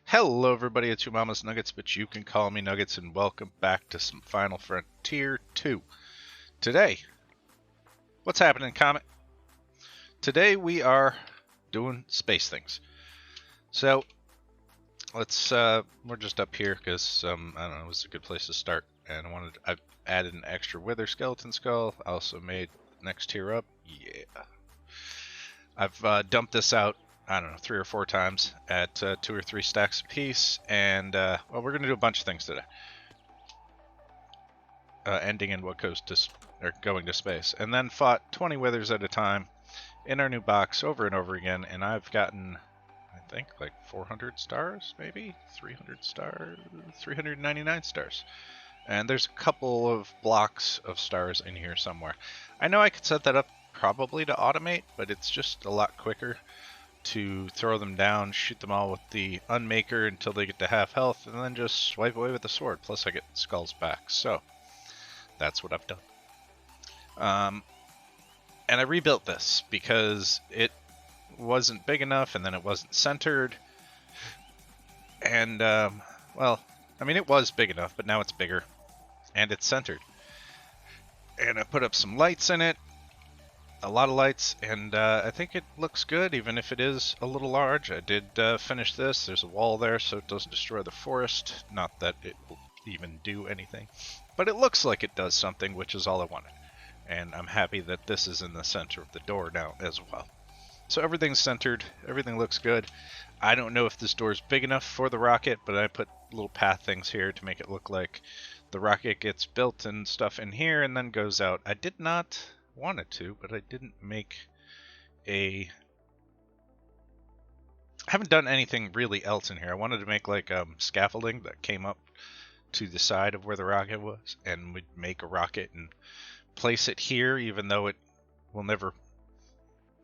Hello everybody, it's your Mama's Nuggets, but you can call me Nuggets, and welcome back to some Final Frontier 2. Today, what's happening, Comet? Today we are doing space things. So, we're just up here because, I don't know, it was a good place to start. And I've added an extra Wither skeleton skull. I also made the next tier up. Yeah. I've dumped this out, I don't know, 3 or 4 times at 2 or 3 stacks apiece, and well, we're gonna do a bunch of things today. Ending in what goes to or going to space, and then fought 20 withers at a time in our new box over and over again, and I've gotten, I think, like 400 stars, maybe 300 stars, 399 stars. And there's a couple of blocks of stars in here somewhere. I know I could set that up probably to automate, but it's just a lot quicker to throw them down, shoot them all with the Unmaker until they get to half health, and then just swipe away with the sword. Plus I get skulls back. So that's what I've done. And I rebuilt this because it wasn't big enough, and then it wasn't centered. And, well, I mean, it was big enough, but now it's bigger. And it's centered. And I put up some lights in it. A lot of lights, and I think it looks good, even if it is a little large. I did finish this. There's a wall there, so it doesn't destroy the forest. Not that it will even do anything. But it looks like it does something, which is all I wanted. And I'm happy that this is in the center of the door now as well. So everything's centered. Everything looks good. I don't know if this door is big enough for the rocket, but I put little path things here to make it look like the rocket gets built and stuff in here and then goes out. I did not wanted to, but I didn't make I haven't done anything really else in here. I wanted to make like scaffolding that came up to the side of where the rocket was, and we'd make a rocket and place it here, even though it will never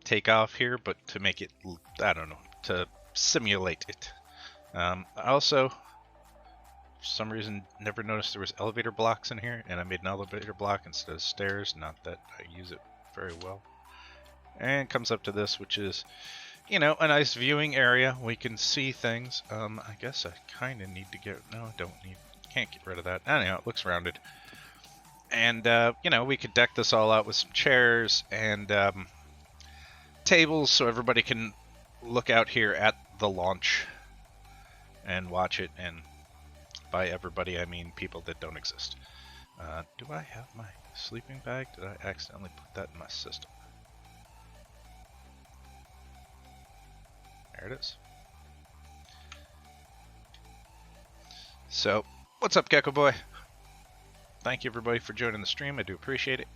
take off here, but to make it, I don't know, to simulate it. I also, for some reason, never noticed there was elevator blocks in here, and I made an elevator block instead of stairs. Not that I use it very well. And comes up to this, which is, you know, a nice viewing area. We can see things. I guess I kind of need to get, no, I don't need, can't get rid of that. Anyhow, it looks rounded. And, you know, we could deck this all out with some chairs and tables so everybody can look out here at the launch and watch it. And by everybody, I mean people that don't exist. Do I have my sleeping bag? Did I accidentally put that in my system? There it is. So, what's up, Gecko Boy? Thank you, everybody, for joining the stream. I do appreciate it.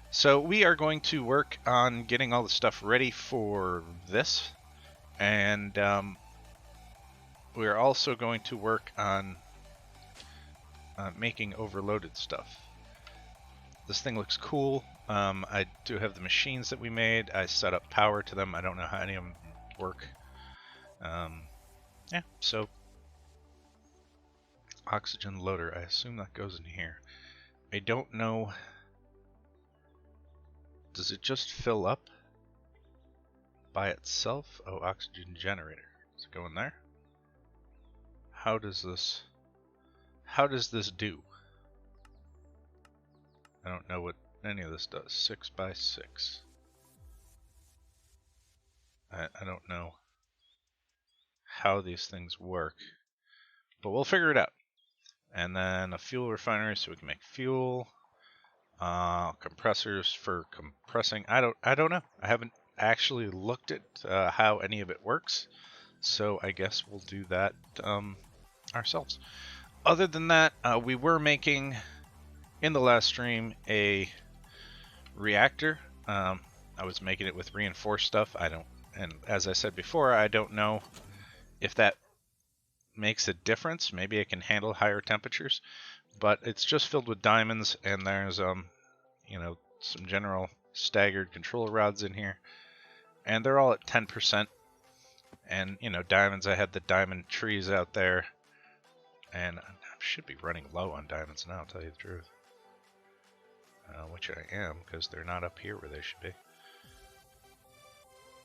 So, we are going to work on getting all the stuff ready for this. And we're also going to work on making overloaded stuff. This thing looks cool. I do have the machines that we made. I set up power to them. I don't know how any of them work. Yeah, so oxygen loader. I assume that goes in here. I don't know. Does it just fill up by itself? Oh, oxygen generator. Does it go in there? How does this do? I don't know what any of this does. 6 by 6. I don't know how these things work, but we'll figure it out. And then a fuel refinery so we can make fuel. Compressors for compressing. I don't know. I haven't actually looked at how any of it works, so I guess we'll do that ourselves. Other than that, we were making in the last stream a reactor. I was making it with reinforced stuff. And as I said before, I don't know if that makes a difference. Maybe it can handle higher temperatures, but it's just filled with diamonds, and there's you know, some general staggered control rods in here, and they're all at 10%. And you know, diamonds, I had the diamond trees out there, and I should be running low on diamonds now, I'll tell you the truth. Which I am, because they're not up here where they should be.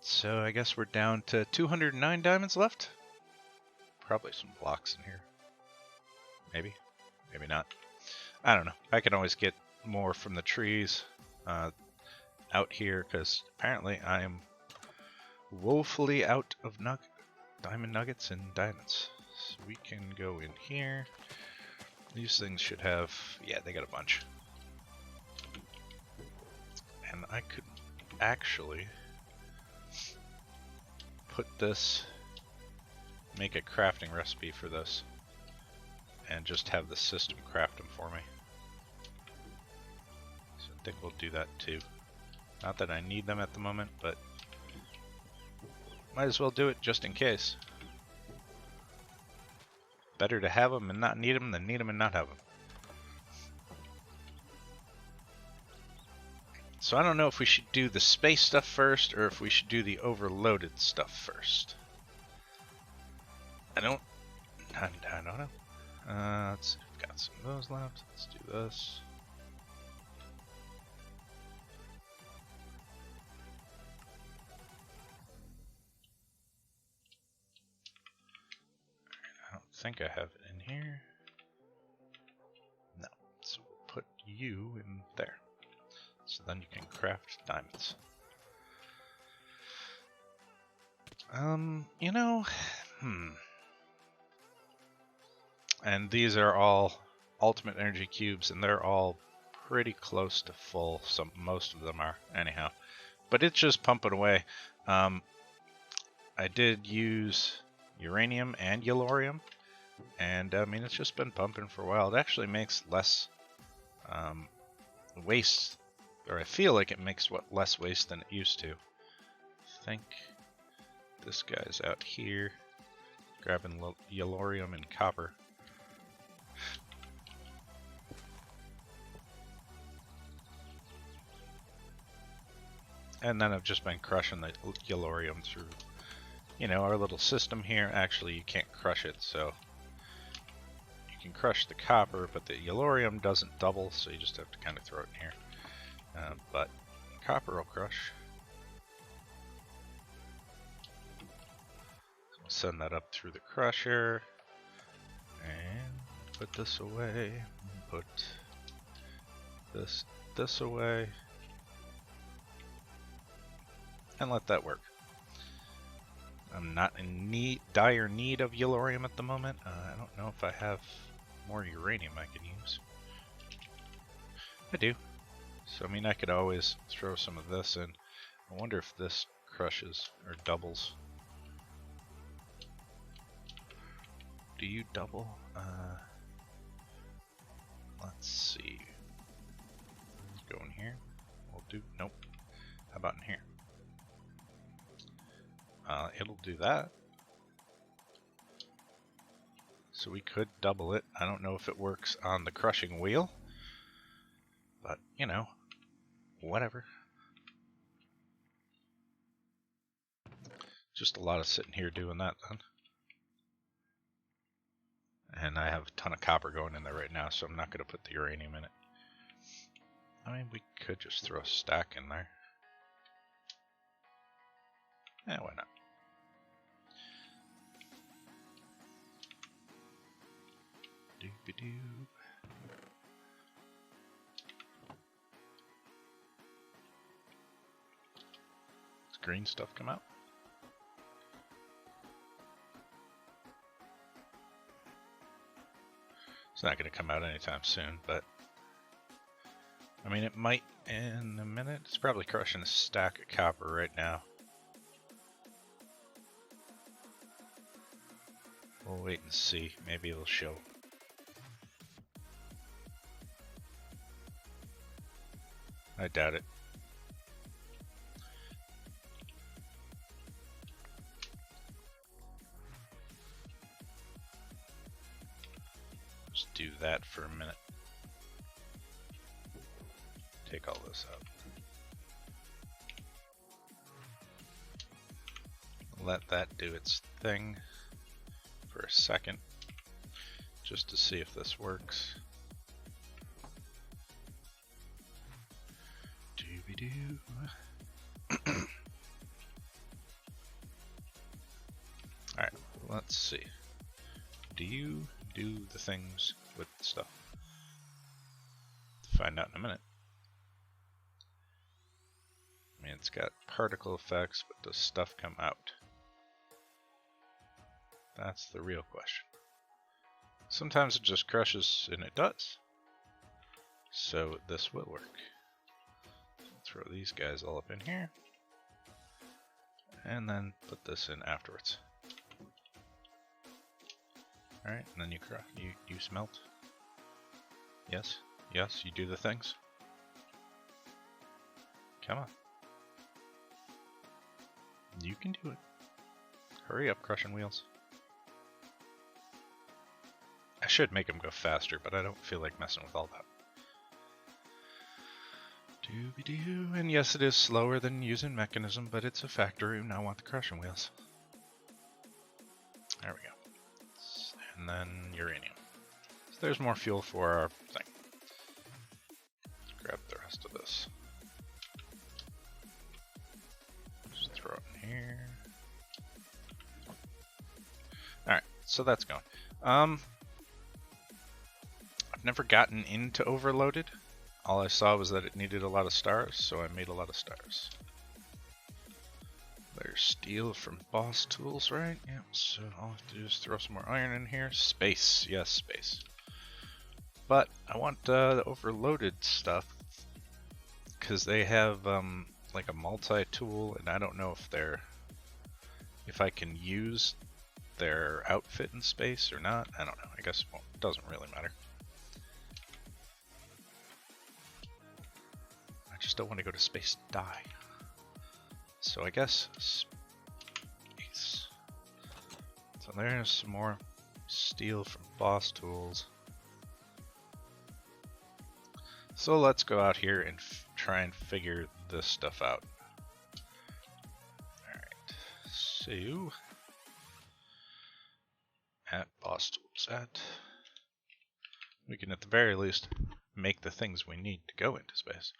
So I guess we're down to 209 diamonds left. probably some blocks in here. Maybe, maybe not. I don't know. I can always get more from the trees out here because apparently I am woefully out of diamond nuggets and diamonds. So we can go in here. These things should have, yeah, they got a bunch. And I could actually put this, make a crafting recipe for this, and just have the system craft them for me. So I think we'll do that too. Not that I need them at the moment, but might as well do it just in case. Better to have them and not need them than need them and not have them. So I don't know if we should do the space stuff first or if we should do the overloaded stuff first. I don't know. Let's see, we've got some of those left. Let's do this. I don't think I have it in here. No, so we'll put you in there. So then you can craft diamonds. You know, And these are all ultimate energy cubes, and they're all pretty close to full. Most of them are, anyhow. But it's just pumping away. I did use uranium and yellorium, and I mean, it's just been pumping for a while. It actually makes less waste, or I feel like it makes less waste than it used to. I think this guy's out here grabbing yellorium and copper. And then I've just been crushing the yellorium through, you know, our little system here. Actually, you can't crush it, so you can crush the copper, but the yellorium doesn't double, so you just have to kind of throw it in here. But copper will crush. So we'll send that up through the crusher, and put this away, put this away, and let that work. I'm not in dire need of yellorium at the moment. I don't know if I have more uranium I can use. I do. So I mean, I could always throw some of this in. I wonder if this crushes or doubles. Do you double? Let's see. Let's go in here. We'll do, nope. How about in here? It'll do that. So we could double it. I don't know if it works on the crushing wheel, but you know, whatever. Just a lot of sitting here doing that then. And I have a ton of copper going in there right now, so I'm not going to put the uranium in it. I mean, we could just throw a stack in there. Yeah, why not? Doobie-doo. Does green stuff come out? It's not going to come out anytime soon, but I mean, it might in a minute. It's probably crushing a stack of copper right now. We'll wait and see. Maybe it'll show. I doubt it. Just do that for a minute. Take all this out. Let that do its thing for a second, just to see if this works. Doobie-doo. Alright, let's see. you do the things with the stuff? Find out in a minute. I mean, it's got particle effects, but does stuff come out? That's the real question. Sometimes it just crushes, and it does. So this will work. Throw these guys all up in here. And then put this in afterwards. Alright, and then you smelt. Yes, yes, you do the things. Come on. You can do it. Hurry up, crushing wheels. I should make them go faster, but I don't feel like messing with all that. Dooby-doo. And yes, it is slower than using mechanism, but it's a factory, and I want the crushing wheels. There we go. And then uranium. So there's more fuel for our thing. Let's grab the rest of this. Just throw it in here. Alright, so that's going. I've never gotten into Overloaded. All I saw was that it needed a lot of stars, so I made a lot of stars. There's steel from Boss Tools, right? Yep, so all I have to do is throw some more iron in here. Space, yes, space. But I want the Overloaded stuff, because they have like a multi-tool, and I don't know if I can use their outfit in space or not. I don't know. I guess it doesn't really matter. I just don't want to go to space and die. So I guess space. So there's some more steel from Boss Tools. So let's go out here and try and figure this stuff out. Alright, so at Boss Tools we can at the very least make the things we need to go into space.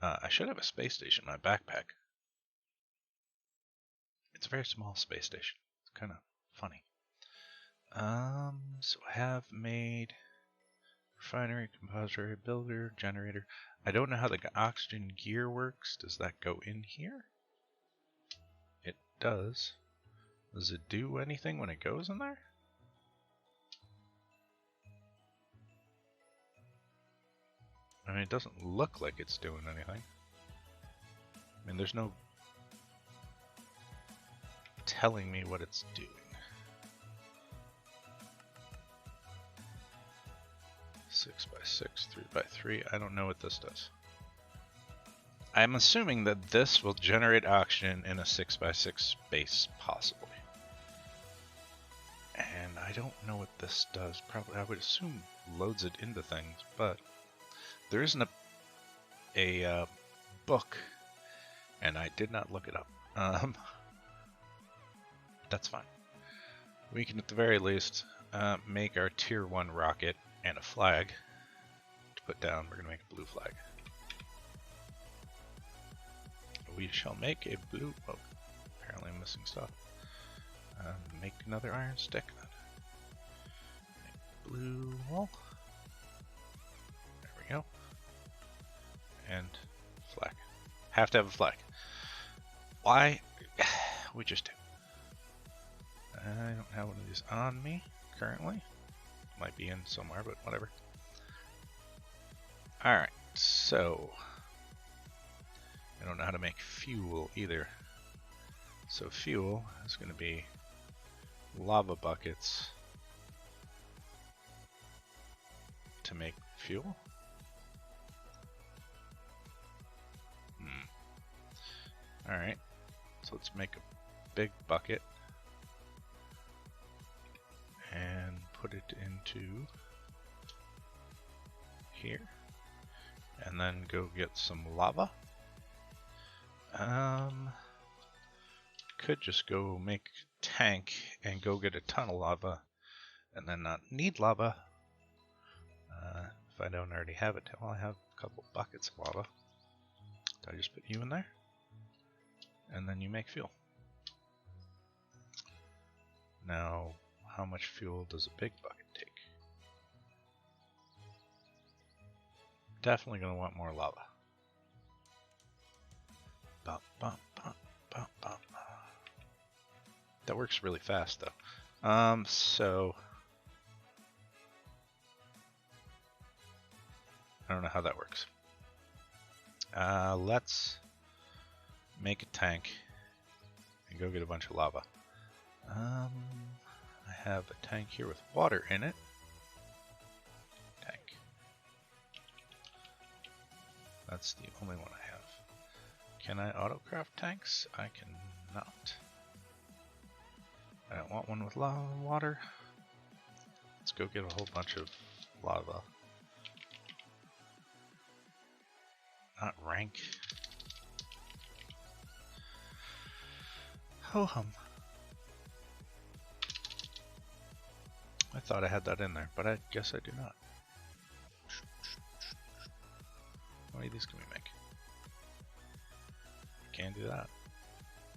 I should have a space station in my backpack. It's a very small space station. It's kind of funny. So I have made refinery, compository, builder, generator. I don't know how the oxygen gear works. Does that go in here? It does. Does it do anything when it goes in there? I mean, it doesn't look like it's doing anything. I mean, there's no telling me what it's doing. 6x6, 3x3. I don't know what this does. I'm assuming that this will generate oxygen in a 6x6 space, possibly. And I don't know what this does. Probably, I would assume loads it into things, but there isn't a book, and I did not look it up. That's fine. We can, at the very least, make our tier 1 rocket and a flag to put down. We're going to make a blue flag. We shall make a blue... Oh, apparently I'm missing stuff. Make another iron stick. Make blue wall. There we go. And flag. Have to have a flag. Why? We just do. I don't have one of these on me currently. Might be in somewhere, but whatever. Alright, so I don't know how to make fuel either. So fuel is going to be lava buckets to make fuel. Alright, so let's make a big bucket and put it into here, and then go get some lava. Could just go make a tank and go get a ton of lava and then not need lava. If I don't already have it, well, I have a couple buckets of lava. Did I just put you in there? And then you make fuel. Now, how much fuel does a big bucket take? Definitely going to want more lava. Bum, bum, bum, bum, bum. That works really fast though. So I don't know how that works. Let's make a tank and go get a bunch of lava. I have a tank here with water in it. Tank. That's the only one I have. Can I auto-craft tanks? I cannot. I don't want one with lava water. Let's go get a whole bunch of lava. Not rank. Ho hum. I thought I had that in there, but I guess I do not. How many of these can we make? Can't do that.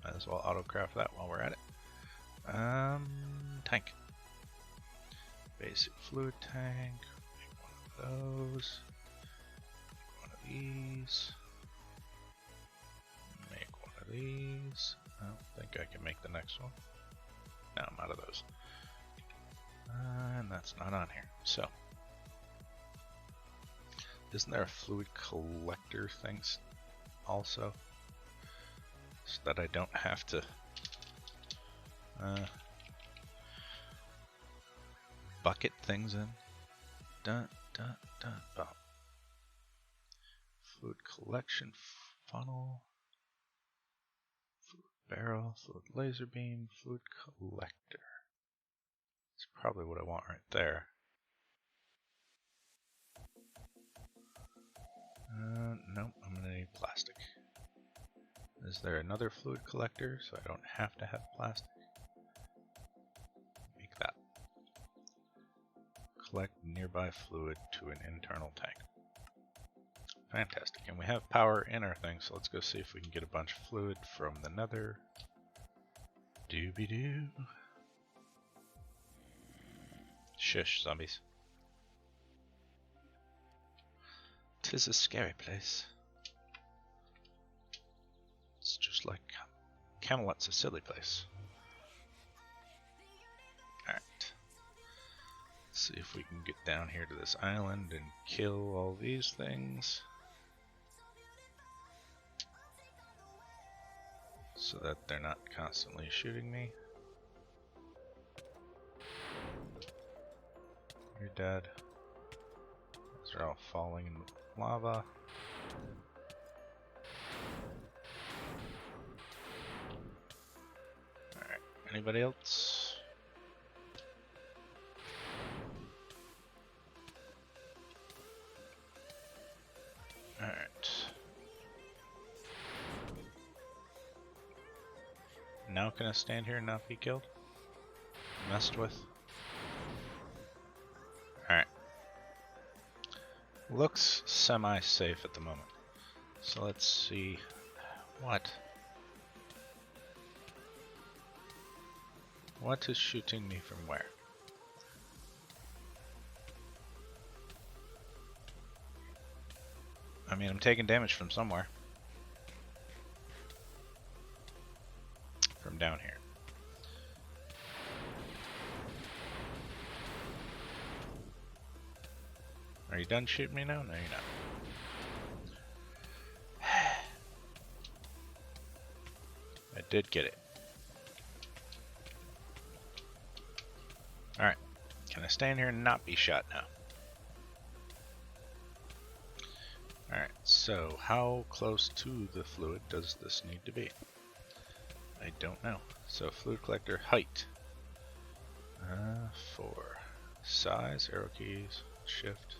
Might as well auto-craft that while we're at it. Tank. Basic fluid tank. Make one of those. One of these. Make one of these. I don't think I can make the next one. No, I'm out of those. And that's not on here. So, isn't there a fluid collector thing also? So that I don't have to bucket things in. Dun, dun, dun, dun. Fluid collection funnel, fluid barrel, fluid laser beam, fluid collector. That's probably what I want right there. Nope, I'm gonna need plastic. Is there another fluid collector so I don't have to have plastic? Make that. Collect nearby fluid to an internal tank. Fantastic, and we have power in our thing, so let's go see if we can get a bunch of fluid from the nether. Doobie-doo. Shush, zombies. 'Tis a scary place. It's just like Camelot's a silly place. Alright. See if we can get down here to this island and kill all these things. So that they're not constantly shooting me. You're dead. Those are all falling in lava. Alright, anybody else? Alright. Now can I stand here and not be killed? Messed with? Alright. Looks semi-safe at the moment. So let's see. What? What is shooting me from where? I mean, I'm taking damage from somewhere. From down here. Are you done shooting me now? No, you're not. I did get it. Alright. Can I stand here and not be shot now? Alright, so how close to the fluid does this need to be? I don't know. So fluid collector height. 4. Size, arrow keys, shift.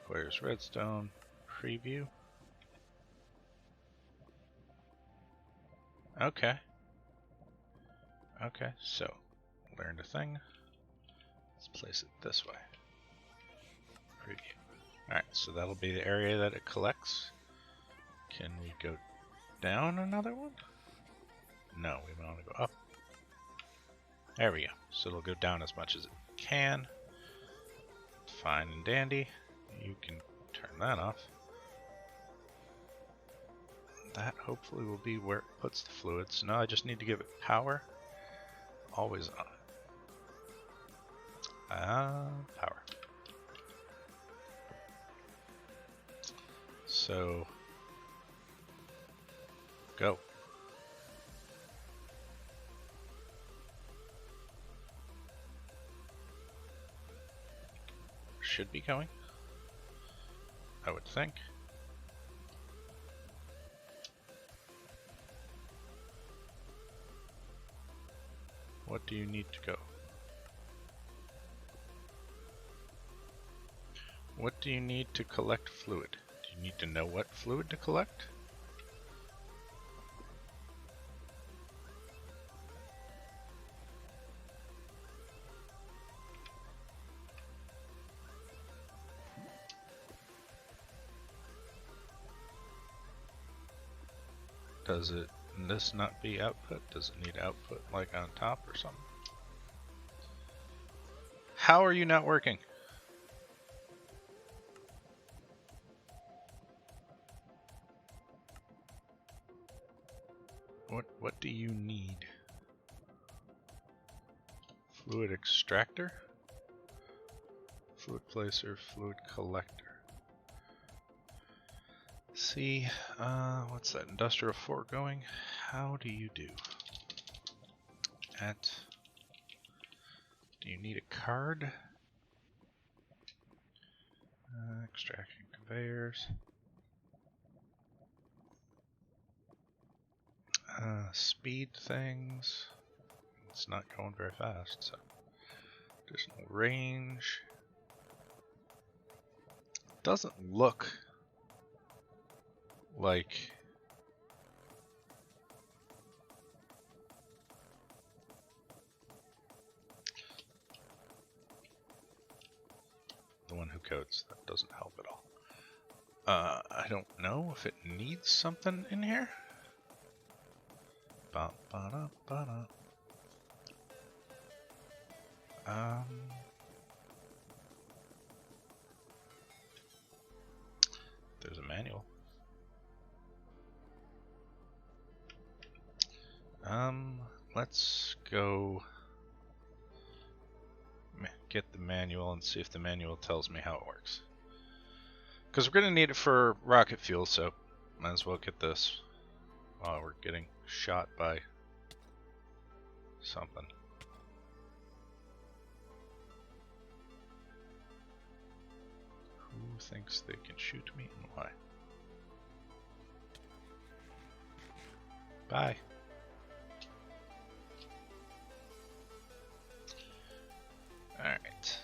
Where's redstone? Preview. Okay. Okay, so learned a thing. Let's place it this way. Preview. Alright, so that'll be the area that it collects. Can we go down another one? No, we want to go up. There we go. So it'll go down as much as it can. Fine and dandy. You can turn that off. That hopefully will be where it puts the fluid. So now I just need to give it power. Always on. Power. So, go. Should be going, I would think. What do you need to go? What do you need to collect fluid? Do you need to know what fluid to collect? Does it this not be output? Does it need output like on top or something? How are you not working? What do you need? Fluid extractor? Fluid placer, fluid collector. See, what's that? Industrial foregoing? How do you do? Do you need a card? Extraction conveyors. Speed things. It's not going very fast, so additional range. Doesn't look like the one who codes. That doesn't help at all. I don't know if it needs something in here. Ba-ba-da-ba-da. There's a manual. Let's go get the manual and see if the manual tells me how it works. Because we're going to need it for rocket fuel, so might as well get this while we're getting shot by something. Who thinks they can shoot me and why? Bye. Alright.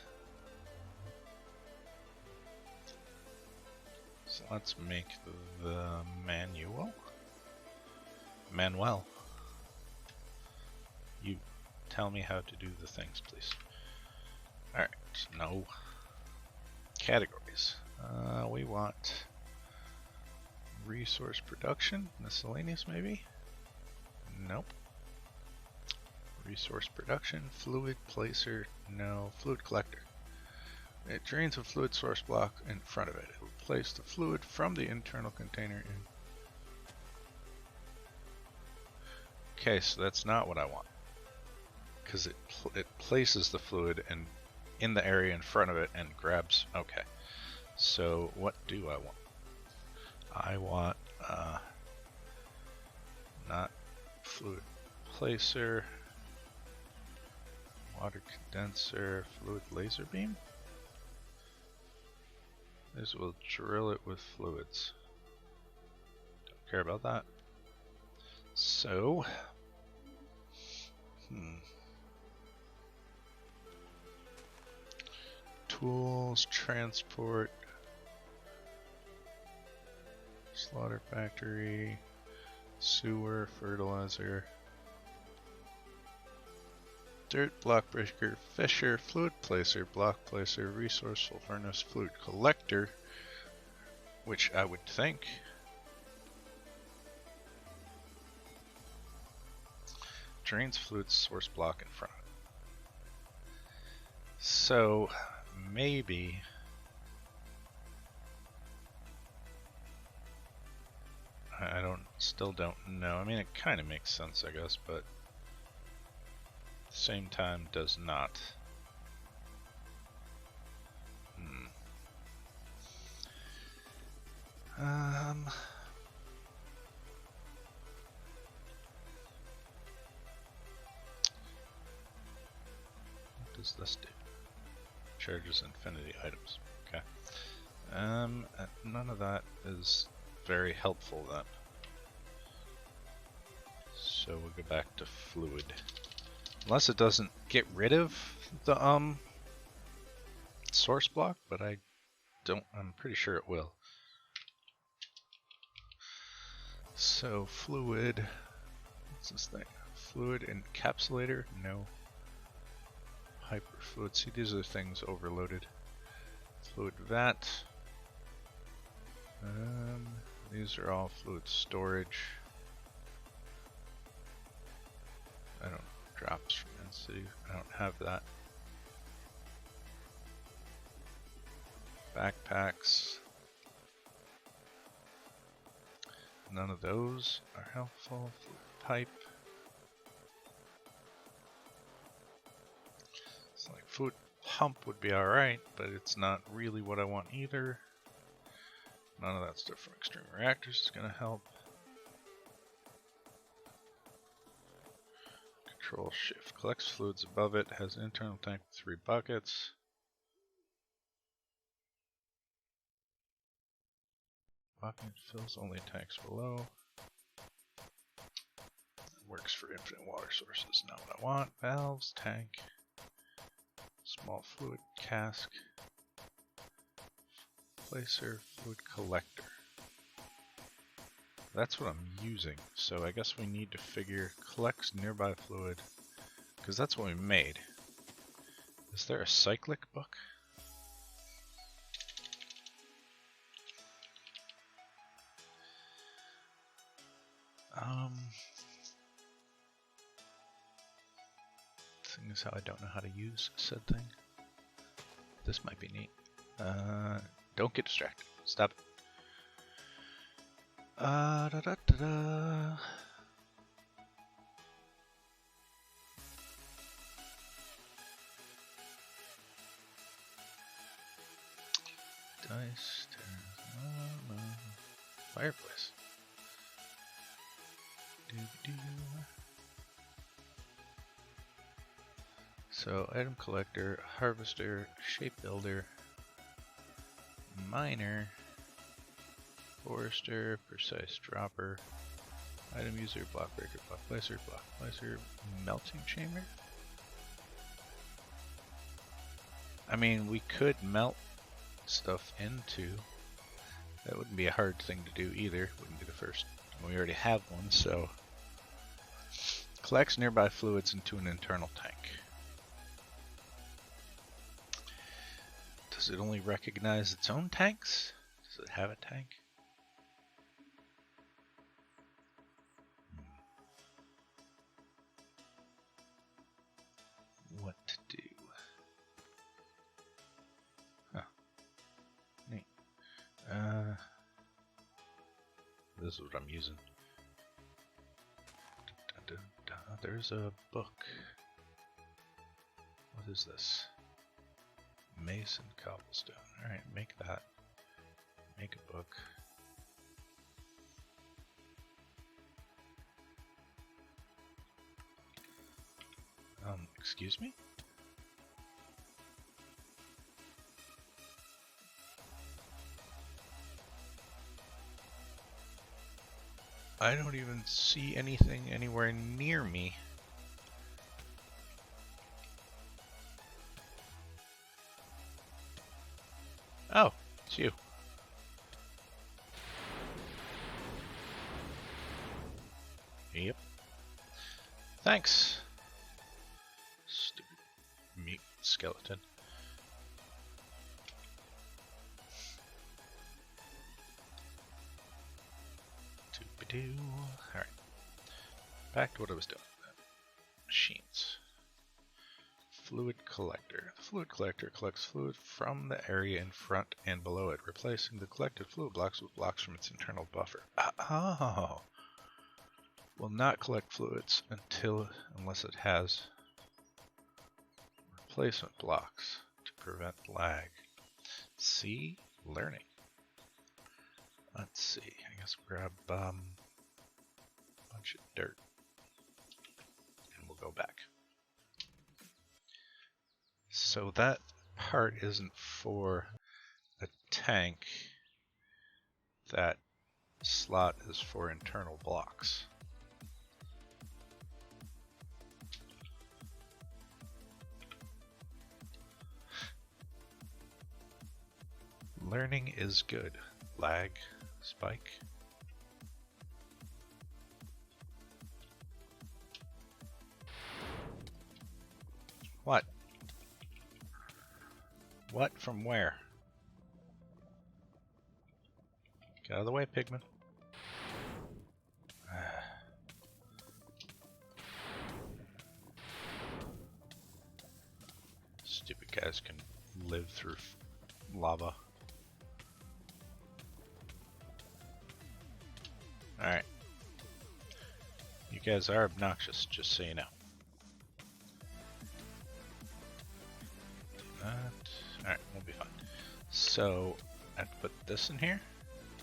So let's make the manual. Manuel. You tell me how to do the things, please. Alright, no. Categories. We want resource production, miscellaneous maybe? Nope. Resource production, fluid placer, no. Fluid collector. It drains a fluid source block in front of it. It will place the fluid from the internal container in. Okay, so that's not what I want. Because it places the fluid in the area in front of it and grabs. Okay. So what do I want? I want not fluid placer, water condenser, fluid laser beam. This will drill it with fluids. Don't care about that. So, tools, transport, slaughter factory, sewer, fertilizer, dirt, block breaker, fisher, fluid placer, block placer, resourceful furnace, fluid collector, which I would think drains fluid source block in front of it. So maybe I still don't know. I mean, it kind of makes sense, I guess, but at the same time does not. What does this do? Charges infinity items. Okay. None of that is very helpful then. So we'll go back to fluid. Unless it doesn't get rid of the source block, but I'm pretty sure it will. So fluid, what's this thing? Fluid encapsulator? No. Hyperfluid. See, these are things overloaded. Fluid vat. These are all fluid storage. I don't drops from density. I don't have that. Backpacks. None of those are helpful. Fluid pipe. It's like fluid pump would be alright, but it's not really what I want either. None of that stuff from extreme reactors is going to help. Control shift. Collects fluids above it. Has an internal tank with 3 buckets. Bucket fills only tanks below. Works for infinite water sources. Not what I want. Valves, tank. Small fluid cask. Placer, fluid collector. That's what I'm using, so I guess we need to figure collects nearby fluid, because that's what we made. Is there a cyclic book? Thing is how I don't know how to use said thing. This might be neat. Don't get distracted. Stop it. Da da da da. Dice, fireplace. So, item collector, harvester, shape builder, miner, forester, precise dropper, item user, block breaker, block placer, melting chamber. I mean, we could melt stuff into. That wouldn't be a hard thing to do either. Wouldn't be the first. We already have one, so. Collects nearby fluids into an internal tank. Does it only recognize its own tanks? Does it have a tank? What to do? Huh. Neat. This is what I'm using. There's a book. What is this? Mason cobblestone. Alright, make that. Make a book. Excuse me? I don't even see anything anywhere near me. Oh, it's you. Yep. Thanks. Stupid meat skeleton. Doop-a-doo. Alright. Back to what I was doing. Machines. fluid collector. The fluid collector collects fluid from the area in front and below it, replacing the collected fluid blocks with blocks from its internal buffer. Oh! Will not collect fluids unless it has replacement blocks to prevent lag. See? Learning. Let's see. I guess we'll grab a bunch of dirt. And we'll go back. So that part isn't for a tank. That slot is for internal blocks. Learning is good. Lag, spike. What? What from where? Get out of the way, pigman. Stupid guys can live through lava. Alright. You guys are obnoxious, just so you know. Alright, we'll be fine. So, I have to put this in here,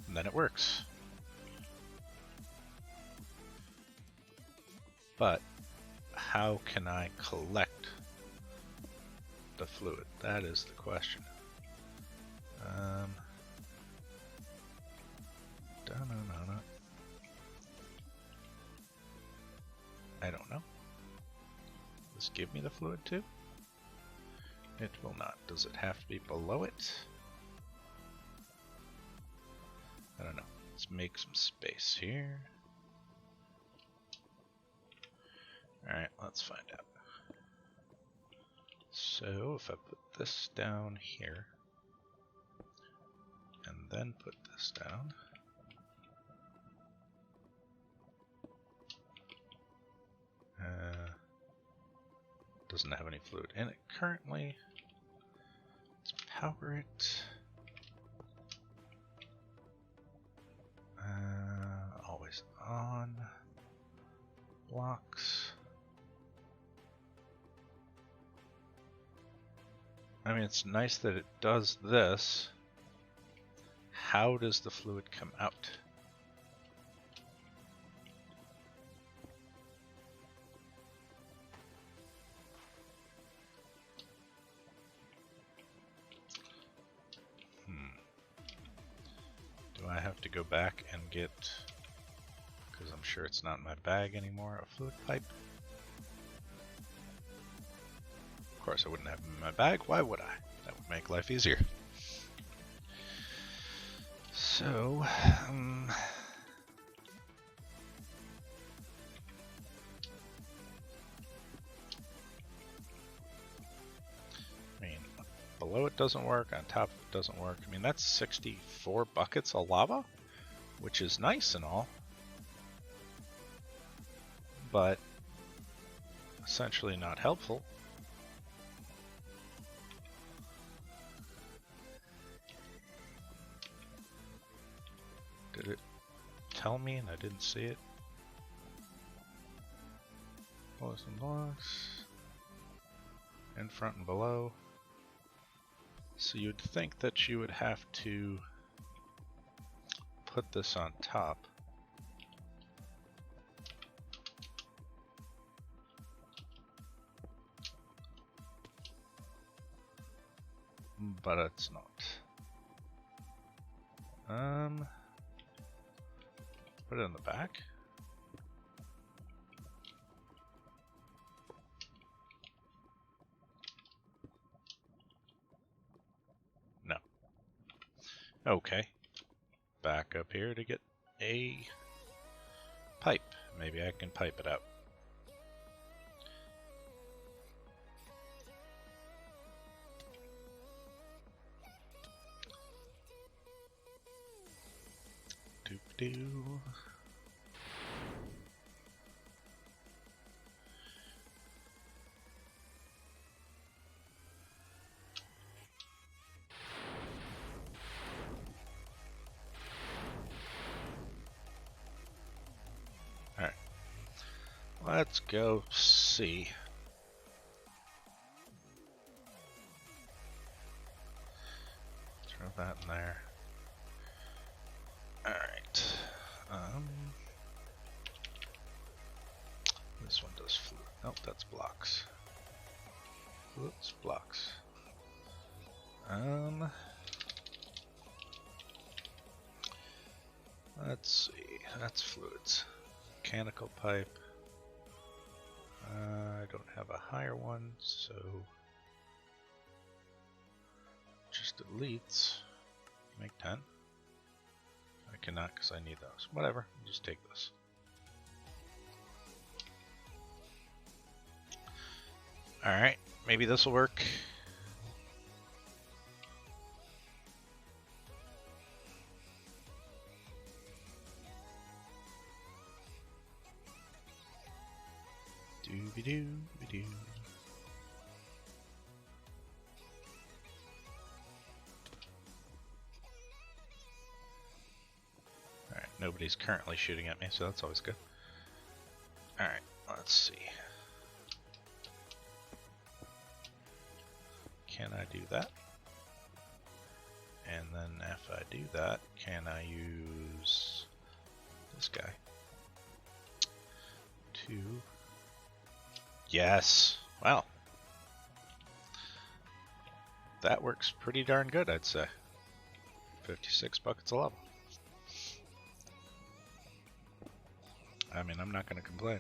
and then it works. But, how can I collect the fluid? That is the question. I don't know. Does this give me the fluid too? It will not. Does it have to be below it? I don't know. Let's make some space here. Alright, let's find out. So, if I put this down here, and then put this down, doesn't have any fluid in it currently. Let's power it. Always on. Blocks. I mean, it's nice that it does this. How does the fluid come out? Do I have to go back and get, because I'm sure it's not in my bag anymore, a fluid pipe? Of course I wouldn't have them in my bag. Why would I? That would make life easier. So, I mean, below it doesn't work, on top of it doesn't work. I mean, that's 64 buckets of lava, which is nice and all, but essentially not helpful. Did it tell me and I didn't see it? Close and blocks. In front and below. So you'd think that you would have to put this on top. But it's not. Put it in the back. No. Okay. Back up here to get a pipe. Maybe I can pipe it out. Doop-doo. Let's go see. Throw that in there. Alright. This one does fluid. Nope, that's blocks. Whoops, blocks. Let's see. That's fluids. Mechanical pipe. I don't have a higher one, so just elites. Make 10. I cannot because I need those. Whatever, I'll just take this. Alright, maybe this will work. Dooby-doo-be-doo. Alright, nobody's currently shooting at me, so that's always good. Alright, let's see. Can I do that? And then if I do that, can I use this guy? 2. Yes. Wow. That works pretty darn good, I'd say. 56 buckets of lava. I mean, I'm not going to complain.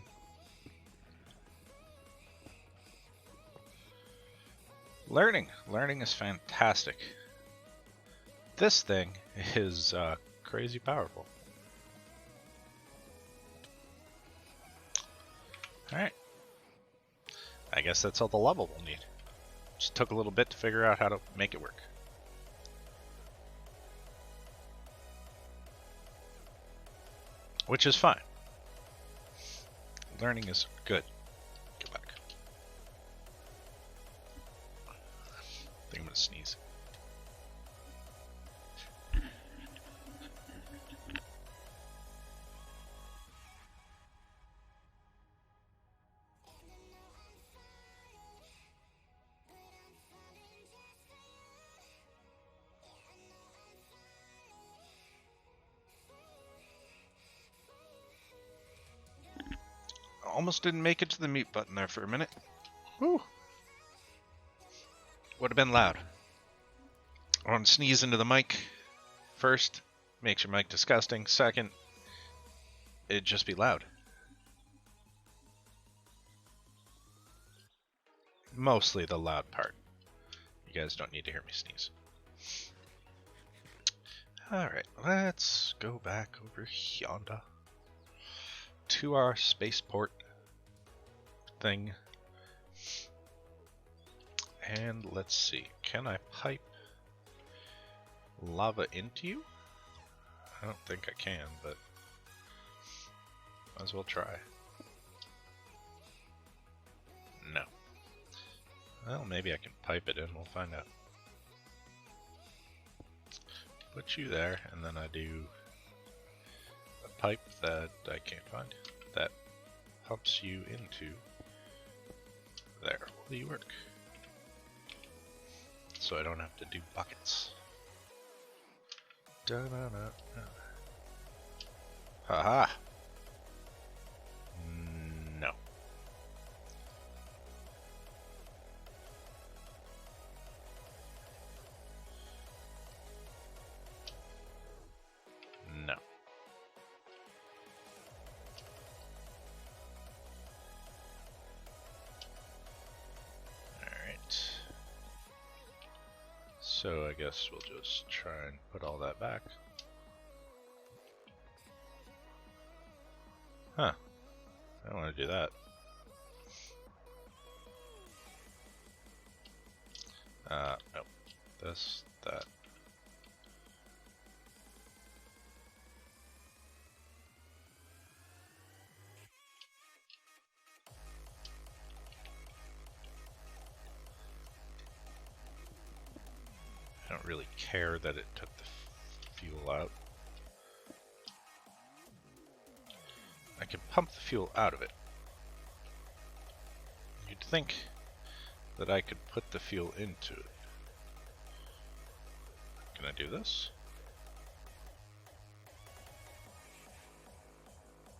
Learning is fantastic. This thing is crazy powerful. Alright. I guess that's all the level we'll need. Just took a little bit to figure out how to make it work. Which is fine. Learning is good. Get back. I think I'm gonna sneeze. Almost didn't make it to the mute button there for a minute. Whew. Would have been loud. I want to sneeze into the mic. First, makes your mic disgusting. Second, it'd just be loud. Mostly the loud part. You guys don't need to hear me sneeze. Alright, let's go back over yonder to our spaceport thing. And let's see, can I pipe lava into you? I don't think I can, but might as well try. No. Well, maybe I can pipe it in, we'll find out. Put you there, and then I do a pipe that I can't find that pumps you into there. Will you work? So I don't have to do buckets. Da-da-da-da. Haha! No. No. Alright. So I guess we'll just try and put all that back. Huh. I don't want to do that. Nope. This, that. I don't really care that it took the fuel out. I can pump the fuel out of it. think that I could put the fuel into it. Can I do this?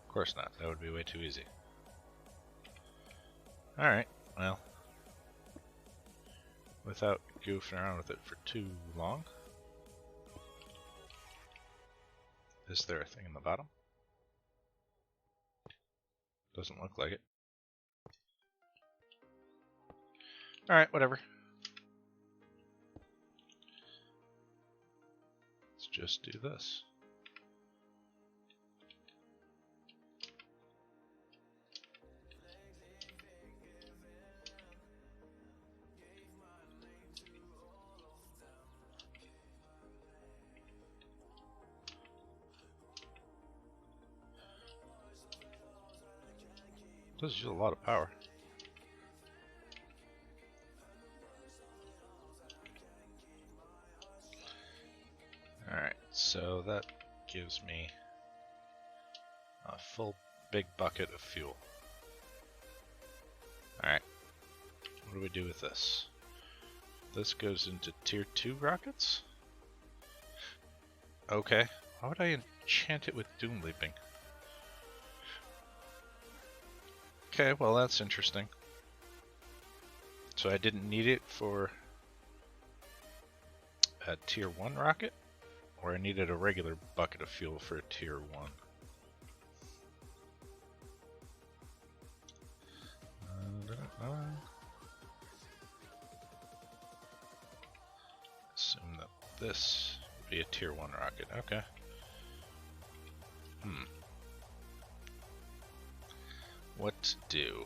Of course not. That would be way too easy. Alright, well, without goofing around with it for too long. Is there a thing in the bottom? Doesn't look like it. Alright, whatever. Let's just do this. Does use a lot of power. Alright, so that gives me a full big bucket of fuel. Alright, what do we do with this? This goes into tier 2 rockets? Okay, why would I enchant it with Doom Leaping? Okay, well that's interesting. So I didn't need it for a tier 1 rocket? Or I needed a regular bucket of fuel for a tier 1? Assume that this would be a tier 1 rocket. Okay. What to do?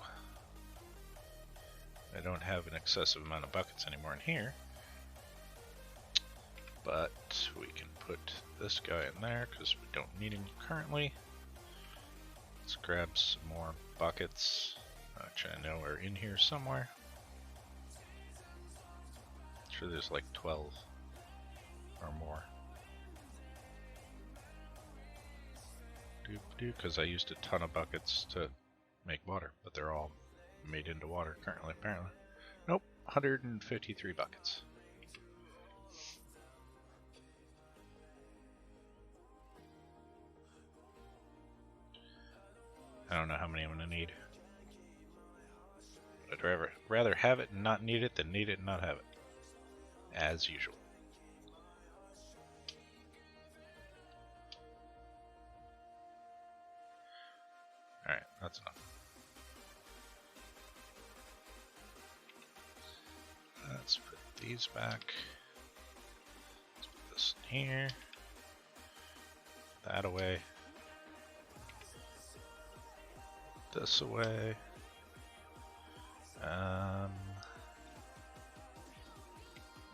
I don't have an excessive amount of buckets anymore in here. But we can put this guy in there because we don't need him currently. Let's grab some more buckets, which I know are in here somewhere. I'm sure there's like 12 or more. Because I used a ton of buckets to make water, but they're all made into water currently, apparently. Nope, 153 buckets. I don't know how many I'm going to need. I'd rather have it and not need it than need it and not have it. As usual. Alright, that's enough. Let's put these back. Let's put this in here. That away. This away.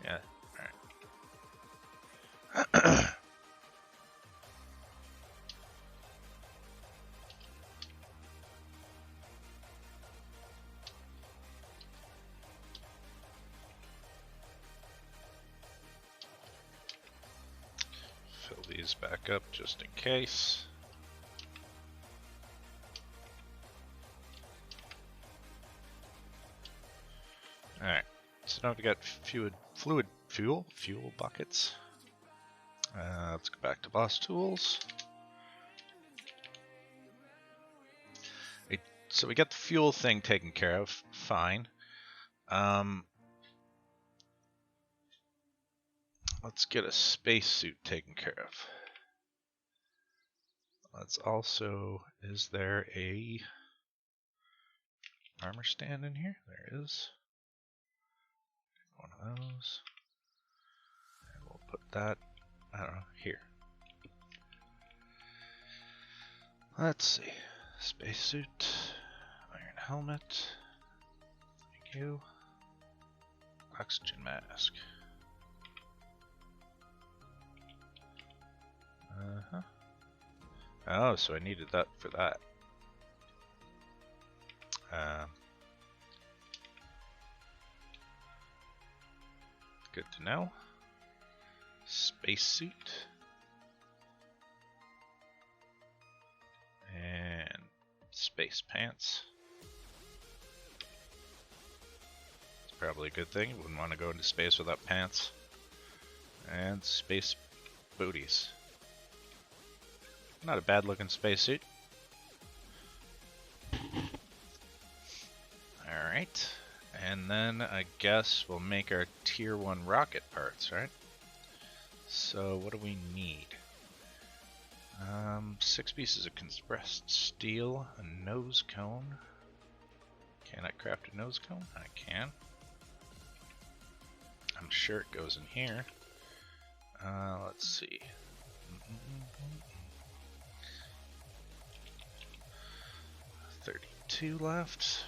Yeah, alright. Fill these back up just in case. Alright, so now we've got fluid fuel buckets. Let's go back to boss tools. So we got the fuel thing taken care of, fine. Let's get a spacesuit taken care of. Let's also, is there a armor stand in here? There is. One of those. And we'll put that, I don't know, here. Let's see. Spacesuit, iron helmet. Thank you. Oxygen mask. Oh, so I needed that for that. Good to know. Spacesuit. And space pants. Probably a good thing. You wouldn't want to go into space without pants. And space booties. Not a bad looking spacesuit. Alright. And then I guess we'll make our tier 1 rocket parts, right? So what do we need? 6 pieces of compressed steel, a nose cone. Can I craft a nose cone? I can. I'm sure it goes in here. Let's see. 32 left.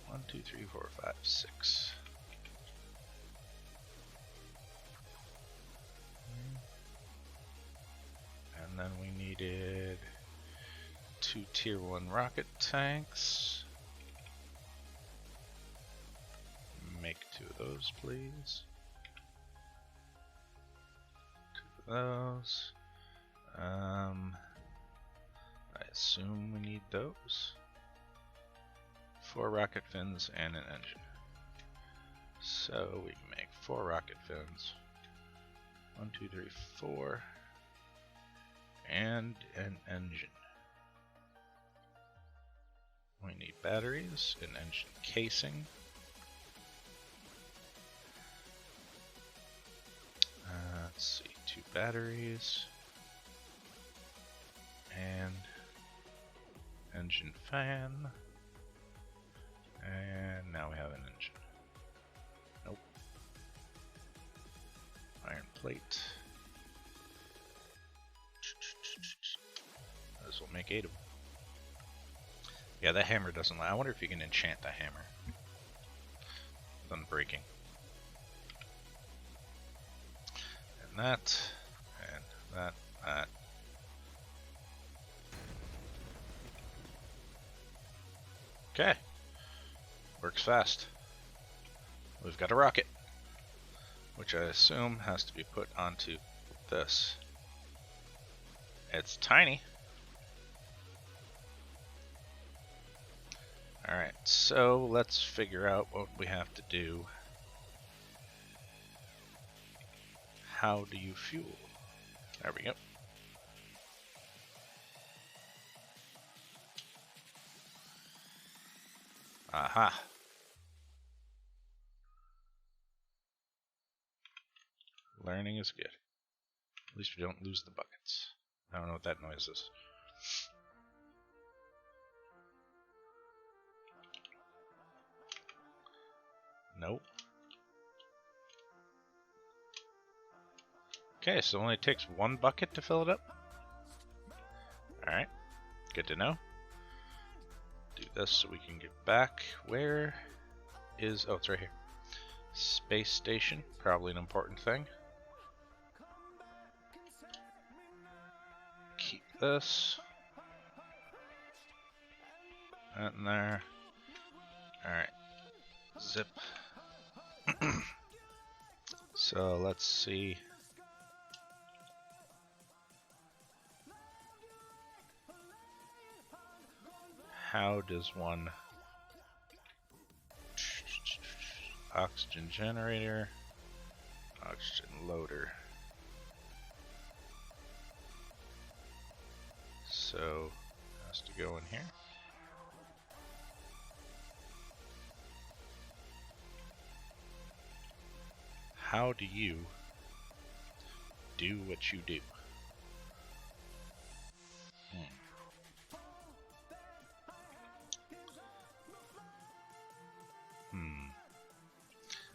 1, 2, 3, 4, 5, 6. And then we needed 2 tier 1 rocket tanks. Make 2 of those, please. 2 of those. I assume we need those. 4 rocket fins and an engine. So we can make 4 rocket fins. 1, 2, 3, 4. And an engine. We need batteries, an engine casing. Let's see, 2 batteries. And engine fan. And now we have an engine. Nope. Iron plate. This will make 8 of them. Yeah, that hammer doesn't lie. I wonder if you can enchant the hammer. Unbreaking. And that. And that. That. Okay. Works fast. We've got a rocket, which I assume has to be put onto this. It's tiny. Alright, so let's figure out what we have to do. How do you fuel? There we go. Aha. Learning is good. At least we don't lose the buckets. I don't know what that noise is. Nope. Okay, so it only takes 1 bucket to fill it up. Alright, good to know. Do this so we can get back. Where is... oh, it's right here. Space station, probably an important thing. Keep this. That in there. Alright. Zip. So let's see. How does one... oxygen generator, oxygen loader. So it has to go in here. How do you do what you do?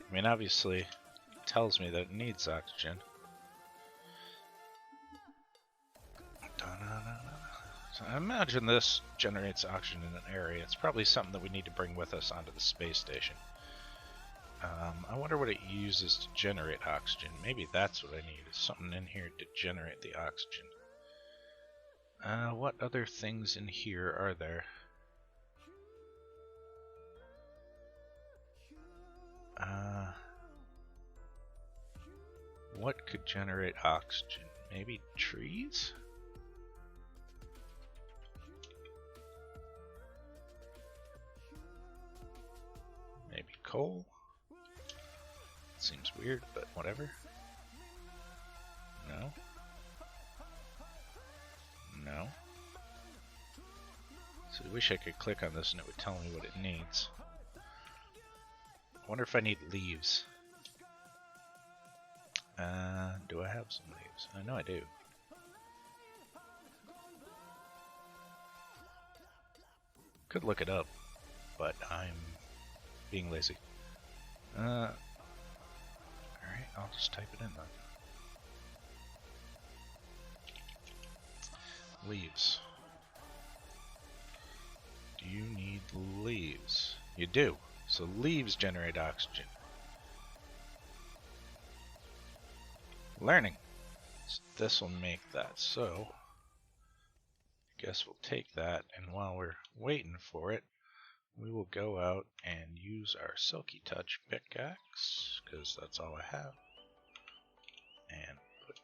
I mean, obviously, it tells me that it needs oxygen. So I imagine this generates oxygen in an area. It's probably something that we need to bring with us onto the space station. I wonder what it uses to generate oxygen. Maybe that's what I need, is something in here to generate the oxygen. What other things in here are there? What could generate oxygen? Maybe trees? Maybe coal? seems weird, but whatever. No. No. So I wish I could click on this and it would tell me what it needs. I wonder if I need leaves. Do I have some leaves? I know I do. Could look it up, but I'm being lazy. Alright, I'll just type it in then. Leaves. Do you need leaves? You do. So leaves generate oxygen. Learning. So this will make that. So I guess we'll take that, and while we're waiting for it, we will go out and use our Silky Touch pickaxe, because that's all I have. And put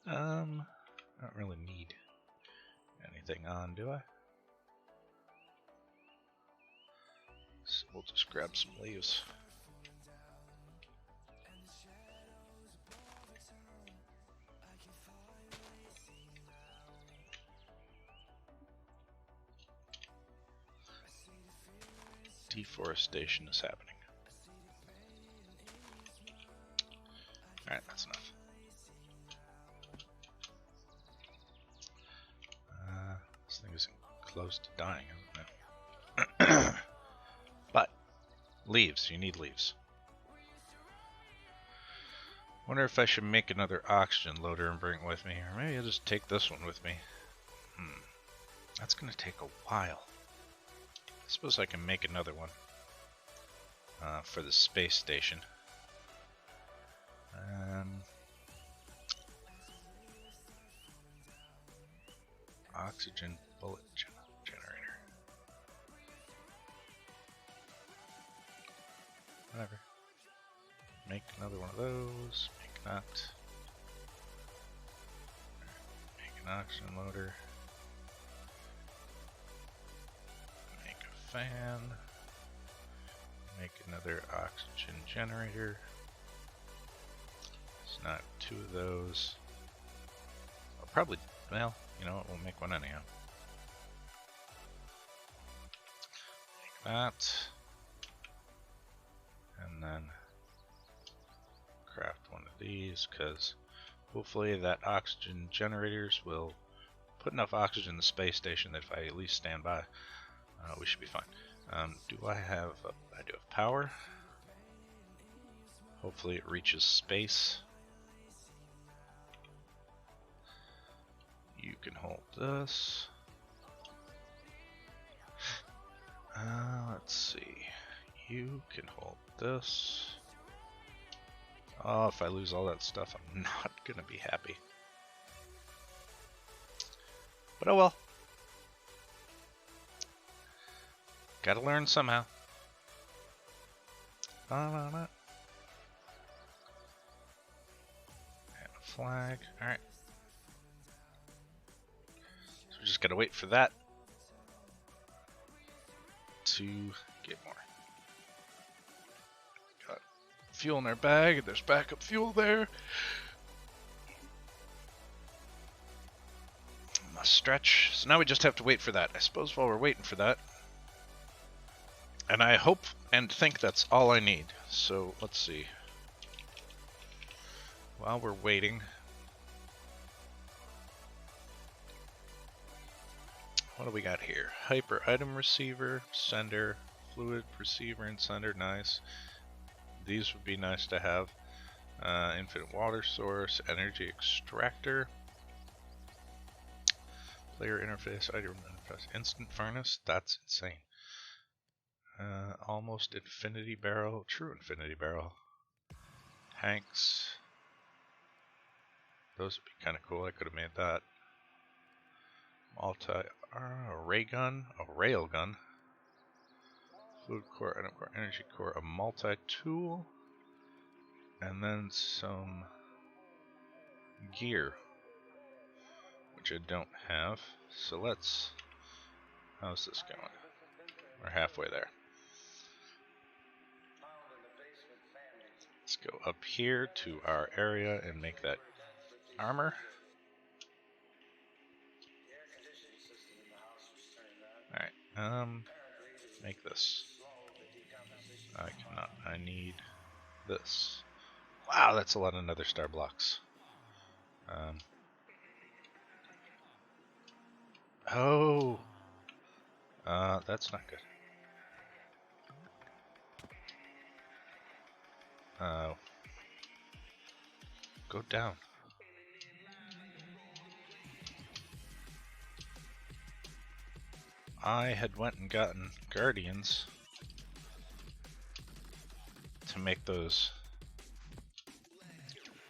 I don't really need anything on, do I? So we'll just grab some leaves. Deforestation is happening. Alright, that's enough. This thing is close to dying, isn't it? But, leaves. You need leaves. Wonder if I should make another oxygen loader and bring it with me. Or maybe I'll just take this one with me. That's going to take a while. I suppose I can make another one for the space station. Oxygen bullet generator. Whatever. Make another one of those. Make that. Make an oxygen loader. Make a fan. Make another oxygen generator. It's not two of those. I'll probably, well, you know what, we'll make one anyhow. Make that. And then craft one of these, because hopefully that oxygen generators will put enough oxygen in the space station that if I at least stand by, we should be fine. Do I have, I do have power. Hopefully it reaches space. You can hold this. Let's see. You can hold this. Oh, if I lose all that stuff, I'm not gonna be happy. But oh well. Gotta learn somehow. And a flag. Alright. So we just gotta wait for that to get more. Got fuel in our bag, and there's backup fuel there. Must stretch. So now we just have to wait for that. I suppose while we're waiting for that, and I hope and think that's all I need. So let's see. While we're waiting, what do we got here? Hyper item receiver, sender, fluid receiver and sender, nice. These would be nice to have. Infinite water source, energy extractor, player interface, item interface, instant furnace, that's insane. Almost infinity barrel, true infinity barrel. Tanks. Those would be kind of cool. I could have made that. Ray gun, a rail gun. Fluid core, item core, energy core, a multi-tool, and then some gear, which I don't have. So let's. How's this going? We're halfway there. Let's go up here to our area and make that armor. Alright, make this. I cannot. I need this. Wow, that's a lot of nether star blocks. Oh, that's not good. Go down. I had went and gotten guardians to make those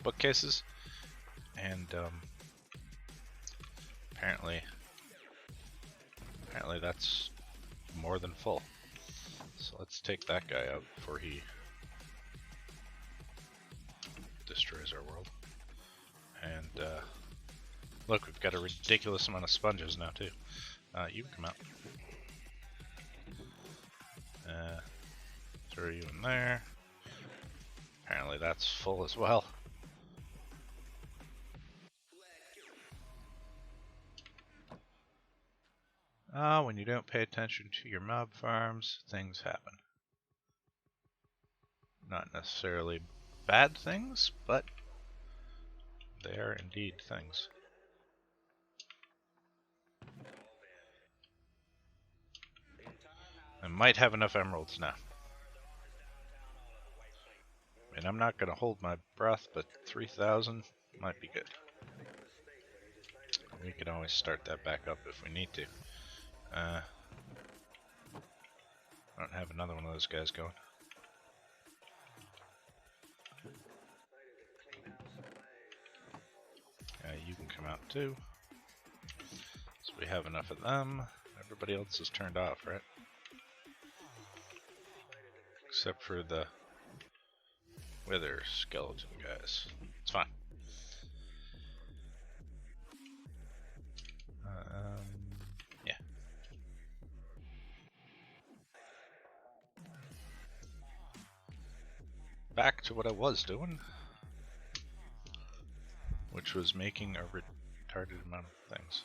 bookcases, and apparently that's more than full. So let's take that guy out before he destroys our world. And look, we've got a ridiculous amount of sponges now too. You can come out. Throw you in there. Apparently that's full as well. When you don't pay attention to your mob farms, things happen. Not necessarily bad things, but they are indeed things. I might have enough emeralds now. And I'm not going to hold my breath, but 3,000 might be good. We can always start that back up if we need to. I don't have another one of those guys going. You can come out too. So we have enough of them. Everybody else is turned off, right? Except for the wither skeleton guys. It's fine. Yeah. Back to what I was doing, which was making a retarded amount of things.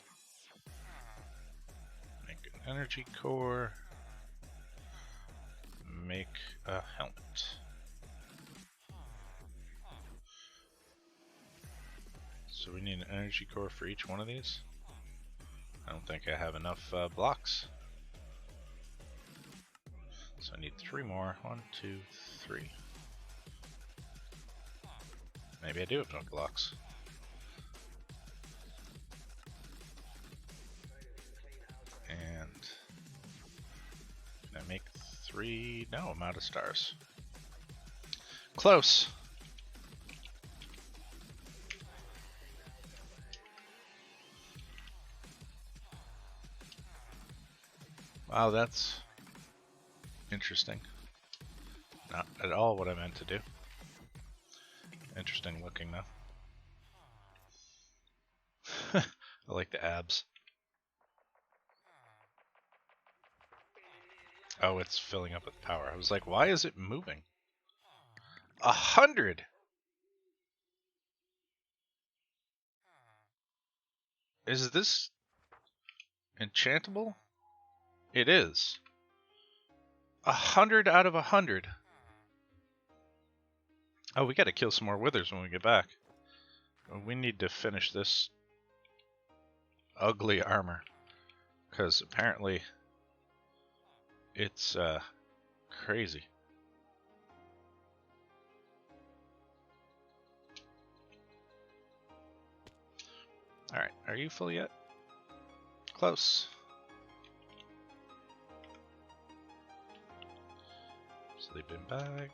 Make an energy core. Make a helmet. So we need an energy core for each one of these. I don't think I have enough blocks. So I need 3 more. 1, 2, 3. Maybe I do have enough blocks. And can I make 3? No, I'm out of stars. Close. Wow, that's interesting. Not at all what I meant to do. Interesting looking though. I like the abs. Oh, it's filling up with power. I was like, why is it moving? 100! Is this enchantable? It is. 100 out of 100. Oh, we gotta kill some more withers when we get back. We need to finish this ugly armor, because apparently it's crazy. Alright, are you full yet? Close. Sleeping bag.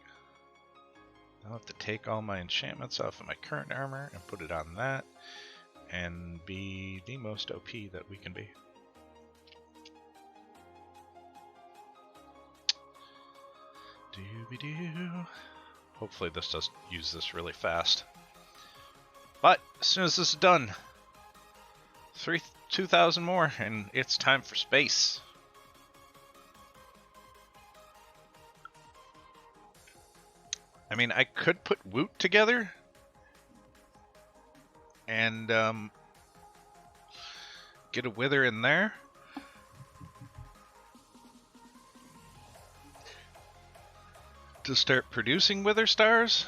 I'll have to take all my enchantments off of my current armor and put it on that, and be the most OP that we can be. Dooby-doo. Hopefully this does use this really fast. But as soon as this is done, 2,000 more, and it's time for space. I mean, I could put Woot together and get a Wither in there. To start producing Wither Stars,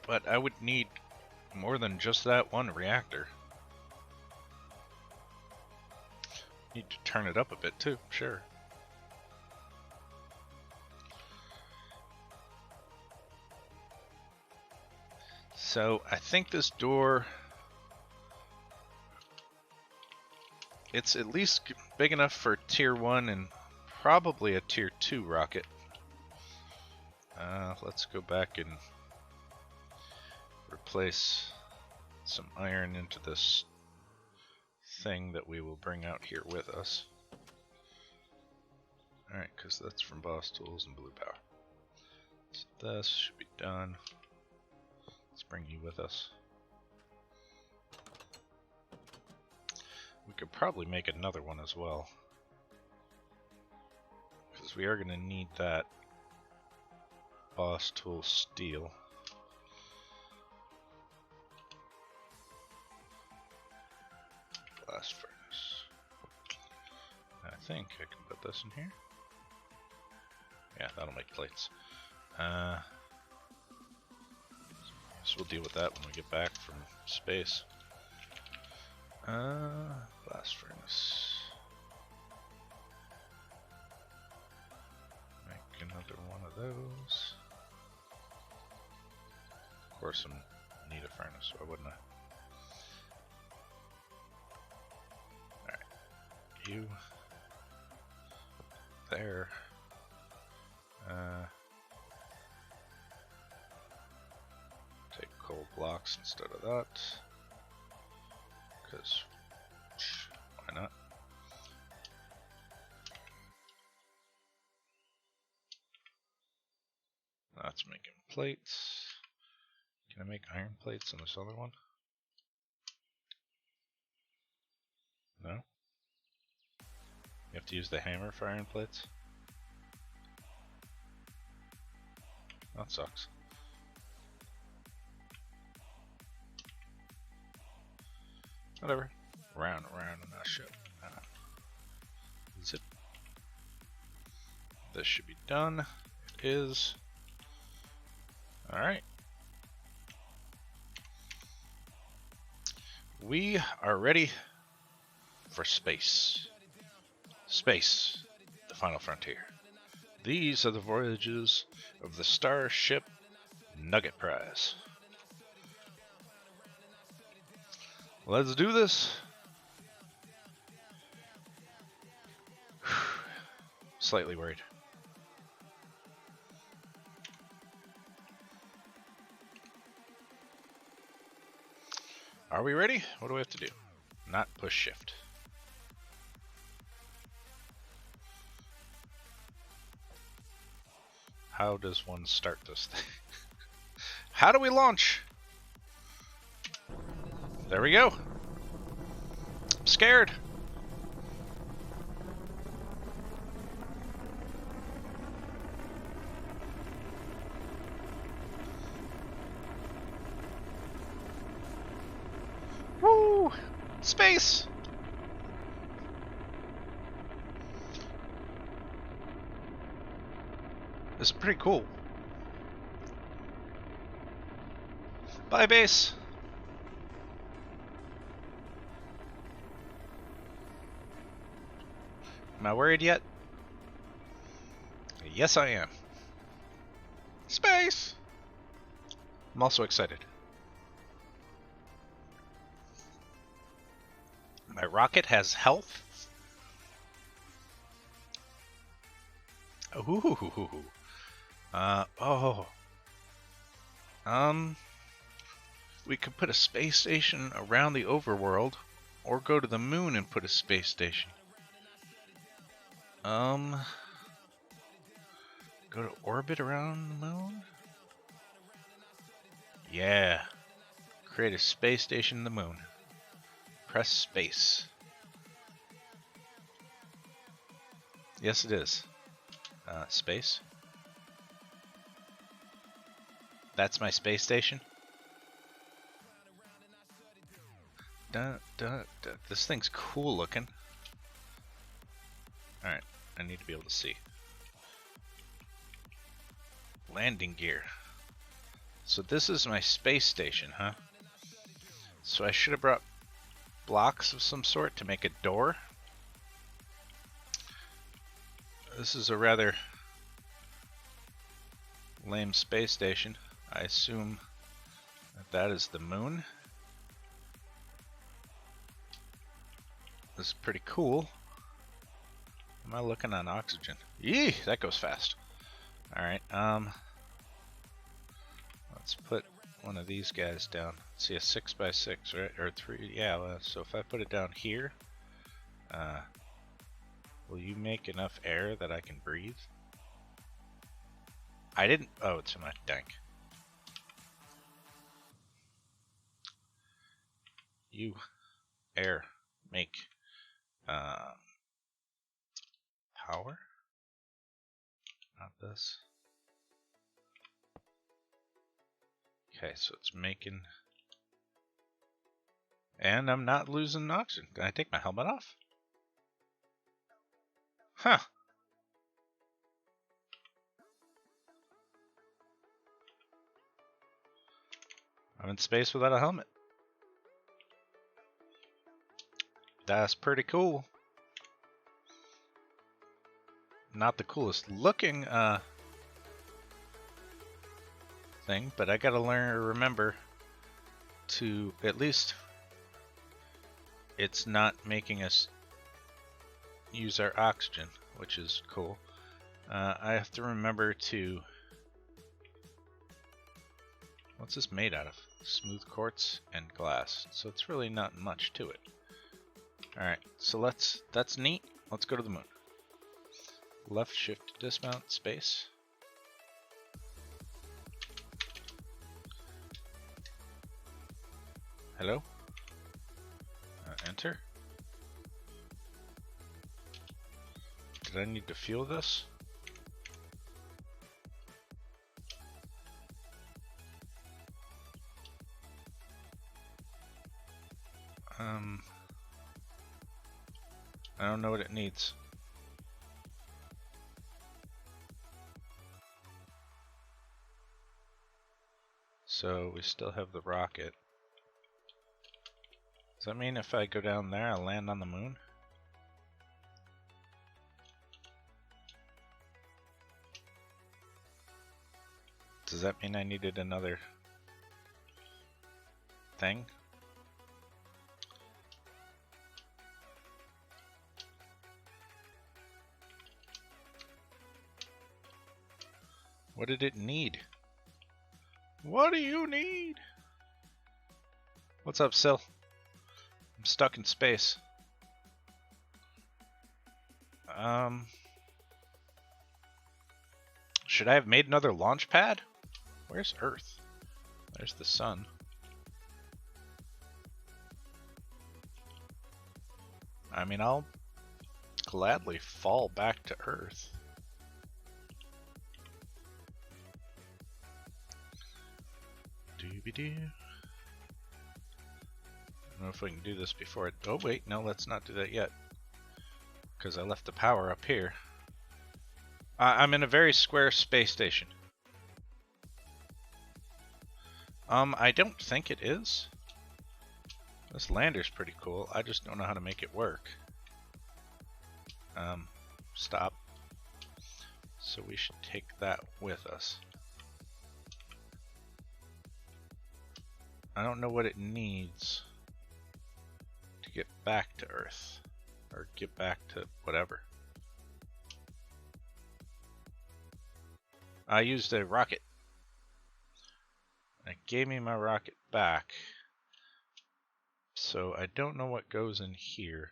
but I would need more than just that one reactor. Need to turn it up a bit too, sure. So I think this door, it's at least big enough for tier 1 and probably a tier 2 rocket. Let's go back and replace some iron into this thing that we will bring out here with us. Alright, because that's from Boss Tools and Blue Power. So this should be done. Let's bring you with us. We could probably make another one as well, because we are going to need that Boss Tool steel. Blast furnace. I think I can put this in here. Yeah, that'll make plates. So we'll deal with that when we get back from space. Blast furnace. Make another one of those. Of course, I need a furnace, why wouldn't I? Alright. You. There. Take coal blocks instead of that. Because, why not? That's making plates. Can I make iron plates in this other one? No? You have to use the hammer for iron plates? That sucks. Whatever. Round and round in that shit. Is it? This should be done. It is. Alright. We are ready for space. Space, the final frontier. These are the voyages of the Starship Nugget Prize. Let's do this. Slightly worried. Are we ready? What do we have to do? Not push shift. How does one start this thing? How do we launch? There we go. I'm scared. Woo! Space! This is pretty cool. Bye, base. Am I worried yet? Yes, I am. Space! I'm also excited. My rocket has health. Ooh. We could put a space station around the overworld, or go to the moon and put a space station. Go to orbit around the moon? Yeah. Create a space station in the moon. Press space. Yes, it is. Space. That's my space station. This thing's cool looking. Alright, I need to be able to see. Landing gear. So this is my space station, huh? So I should have brought blocks of some sort to make a door. This is a rather lame space station. I assume that is the moon. This is pretty cool. Am I looking on oxygen? Yee, that goes fast. Alright, let's put one of these guys down. Let's see, a 6x6, right? Or 3, yeah, well, so if I put it down here, will you make enough air that I can breathe? I didn't, oh, it's in my tank. You, air, make, power? Not this. Okay, so it's making... And I'm not losing oxygen. Can I take my helmet off? Huh. I'm in space without a helmet. That's pretty cool. Not the coolest looking thing, but I gotta remember to at least it's not making us use our oxygen, which is cool. I have to remember to... What's this made out of? Smooth quartz and glass. So it's really not much to it. Alright, so that's neat. Let's go to the moon. Left shift to dismount, space. Hello? Enter. Did I need to fuel this? I don't know what it needs. So we still have the rocket. Does that mean if I go down there, I'll land on the moon? Does that mean I needed another thing? What did it need? What do you need? What's up, Sil? I'm stuck in space. Should I have made another launch pad? Where's Earth? There's the sun. I mean, I'll gladly fall back to Earth. Doobie-doo. I don't know if we can do this before it... Oh wait, no, let's not do that yet. Because I left the power up here. I'm in a very square space station. I don't think it is. This lander's pretty cool. I just don't know how to make it work. Stop. So we should take that with us. I don't know what it needs to get back to Earth. Or get back to whatever. I used a rocket. It gave me my rocket back. So I don't know what goes in here.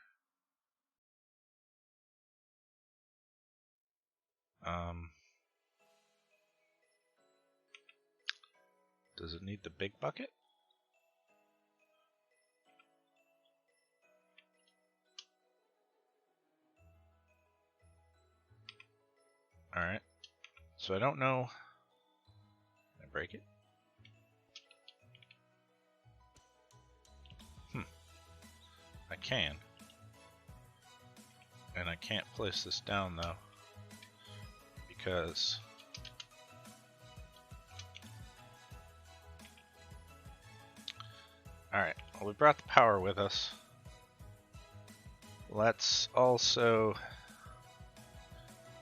Does it need the big bucket? Alright. So I don't know. Can I break it? I can. And I can't place this down though, because alright, well, we brought the power with us. Let's also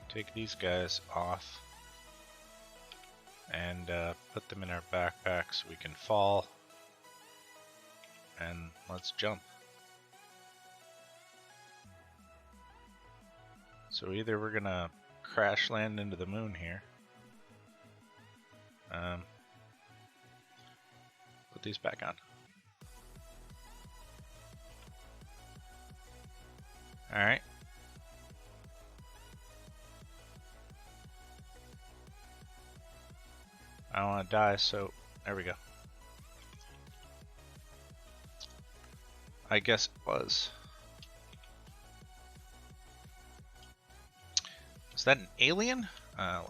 take these guys off and put them in our backpack so we can fall. And let's jump. So either we're gonna crash land into the moon here. Put these back on. Alright. I don't want to die, so there we go. I guess it was. Is that an alien?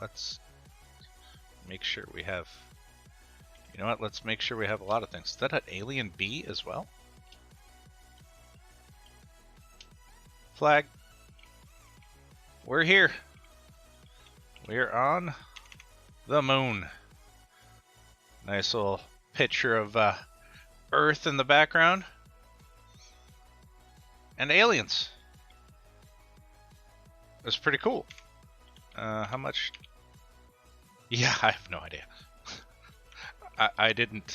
Let's make sure we have... You know what? Let's make sure we have a lot of things. Is that an alien bee as well? Flag. We're here. We're on the moon. Nice little picture of Earth in the background. And aliens. That's pretty cool. How much? Yeah, I have no idea. I didn't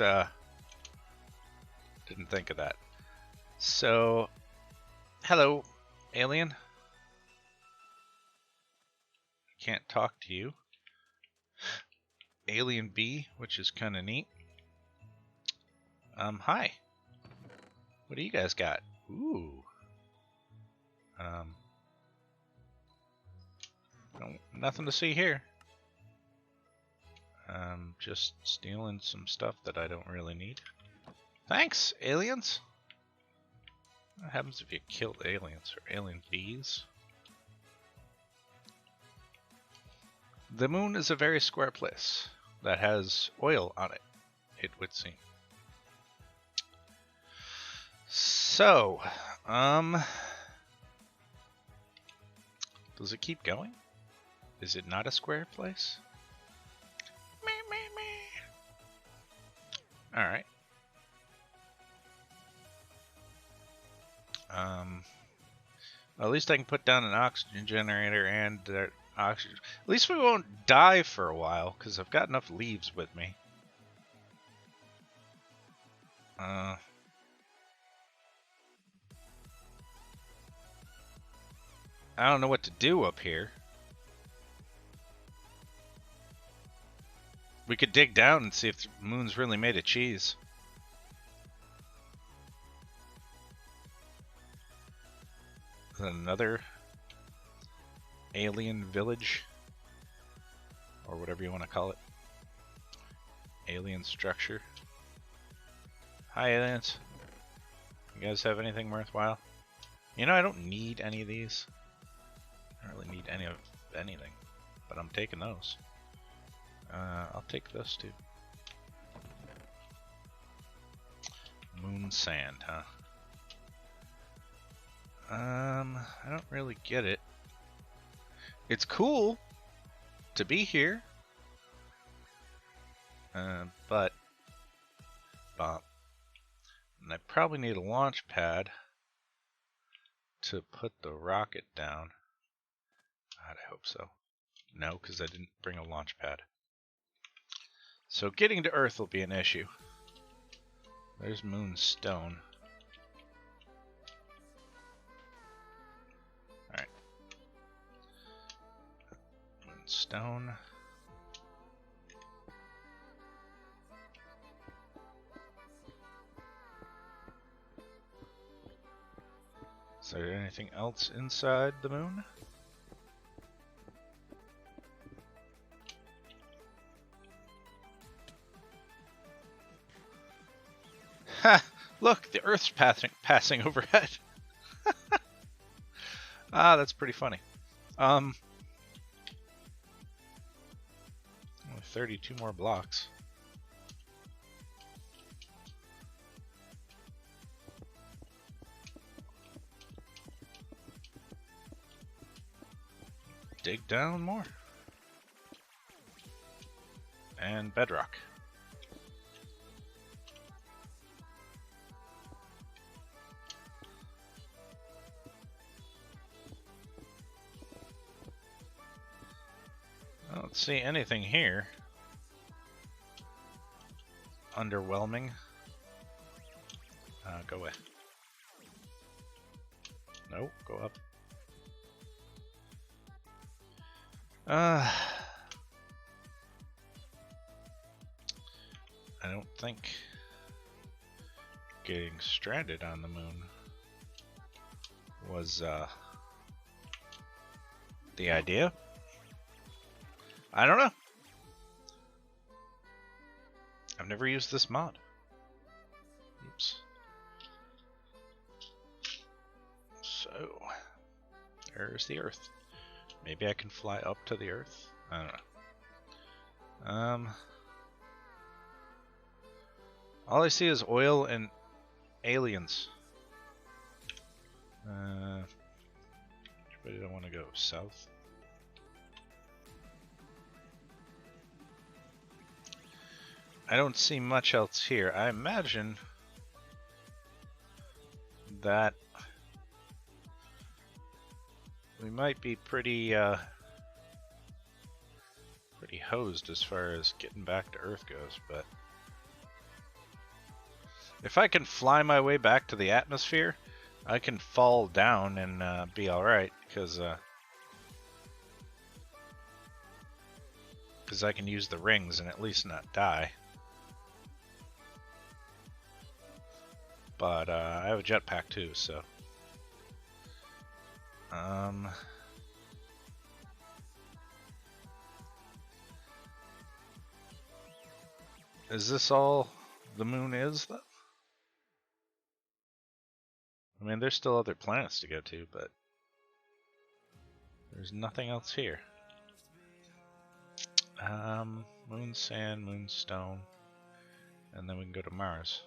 think of that. So, hello, alien. Can't talk to you. Alien bee, which is kind of neat. Hi. What do you guys got? Ooh. Nothing to see here. Just stealing some stuff that I don't really need. Thanks, aliens. What happens if you kill aliens or alien bees? The moon is a very square place that has oil on it, it would seem. So, does it keep going? Is it not a square place? Alright. Well, at least I can put down an oxygen generator and oxygen. At least we won't die for a while, because I've got enough leaves with me. I don't know what to do up here. We could dig down and see if the moon's really made of cheese. Another alien village, or whatever you want to call it. Alien structure. Hi, aliens. You guys have anything worthwhile? You know, I don't need any of these. I don't really need any of anything, but I'm taking those. I'll take this too. Moon sand, huh? I don't really get it. It's cool to be here, but and I probably need a launch pad to put the rocket down. God, I hope so. No, because I didn't bring a launch pad. So getting to Earth will be an issue. There's Moonstone. Alright. Moonstone. Is there anything else inside the moon? Ha! Look, the Earth's passing overhead. Ah, that's pretty funny. Only 32 more blocks. dig down more. And bedrock. I don't see anything here. Underwhelming. Go away. No, go up. I don't think getting stranded on the moon was the idea. I don't know. I've never used this mod. Oops. So, there's the Earth. Maybe I can fly up to the Earth? I don't know. All I see is oil and aliens. Everybody don't want to go south. I don't see much else here. I imagine that we might be pretty hosed as far as getting back to Earth goes, but if I can fly my way back to the atmosphere, I can fall down and be alright, because I can use the rings and at least not die. But I have a jetpack too, so is this all the moon is, though? I mean, there's still other planets to go to, but there's nothing else here. Moon sand, moon stone, and then we can go to Mars.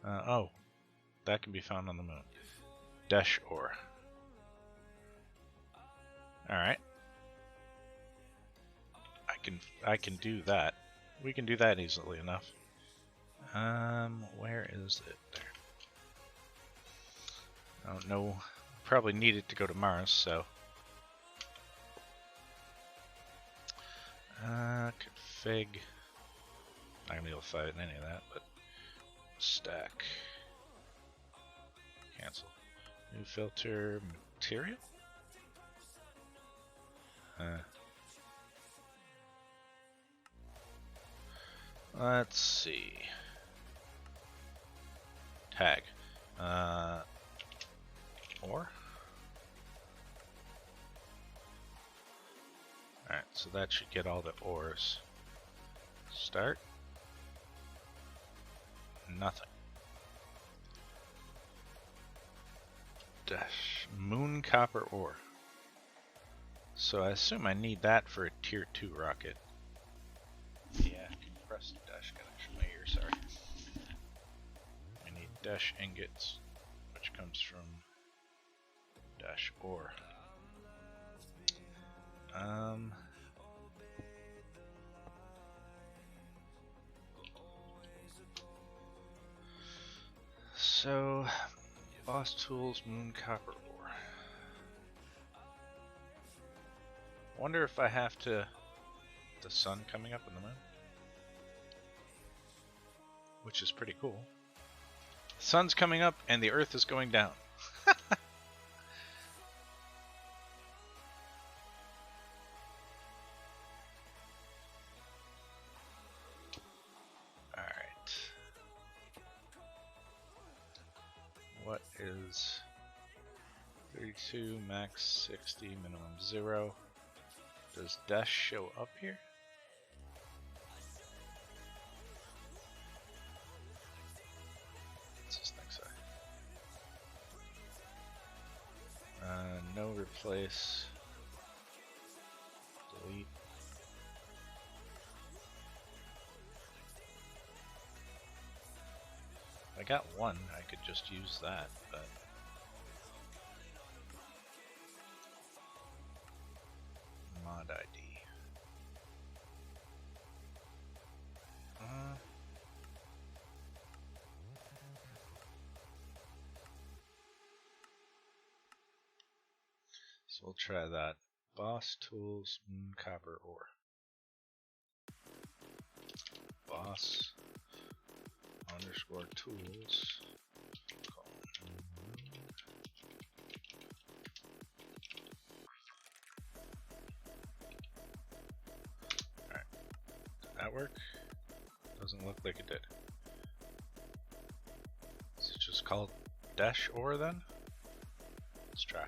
Oh, that can be found on the moon. Desh ore. Alright. I can do that. We can do that easily enough. Where is it? There. I don't know. Probably need it to go to Mars, so. Config. Not gonna be able to fight any of that, but stack. Cancel. New filter material? Let's see. Tag. Ore? Alright, so that should get all the ores. Start. Nothing. Dash. Moon copper ore. So I assume I need that for a tier 2 rocket. Yeah, compressed dash connection. My ear, sorry. I need dash ingots, which comes from dash ore. So, boss tools, moon copper ore. Wonder if I have to. The sun coming up in the moon, which is pretty cool. The sun's coming up and the Earth is going down. What is 32, max 60, minimum 0? Does dash show up here? What's this thing say? No replace. Delete. I got one, I could just use that, but So we'll try that. Boss tools, copper ore. Boss underscore tools. Alright. Did that work? Doesn't look like it did. Is it just called dash ore then? Let's try.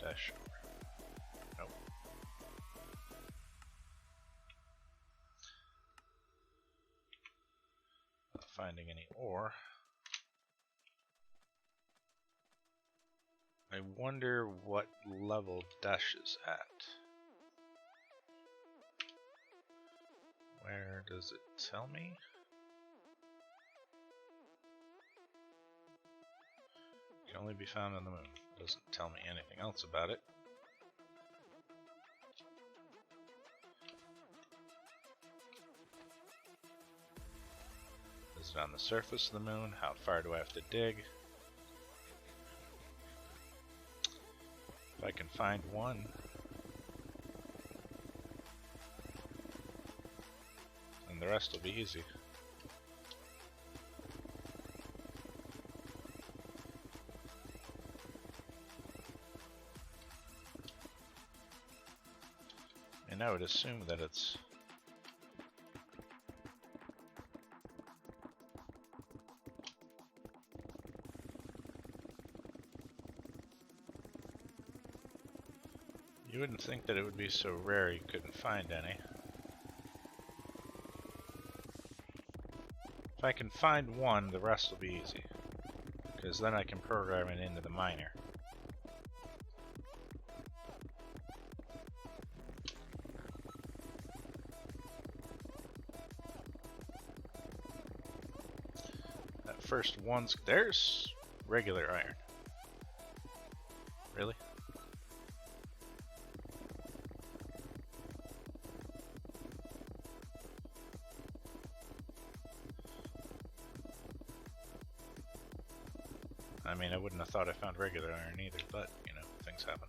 Dash ore. Nope. Not finding any ore. I wonder what level dash is at. Where does it tell me? Can only be found on the moon. Doesn't tell me anything else about it. Is it on the surface of the moon? How far do I have to dig? If I can find one. And the rest will be easy. And I would assume that it's you wouldn't think that it would be so rare you couldn't find any. If I can find one, the rest will be easy. Because then I can program it into the miner. That first one's... there's regular iron. Really? I mean, I wouldn't have thought I found regular iron either, but, you know, things happen.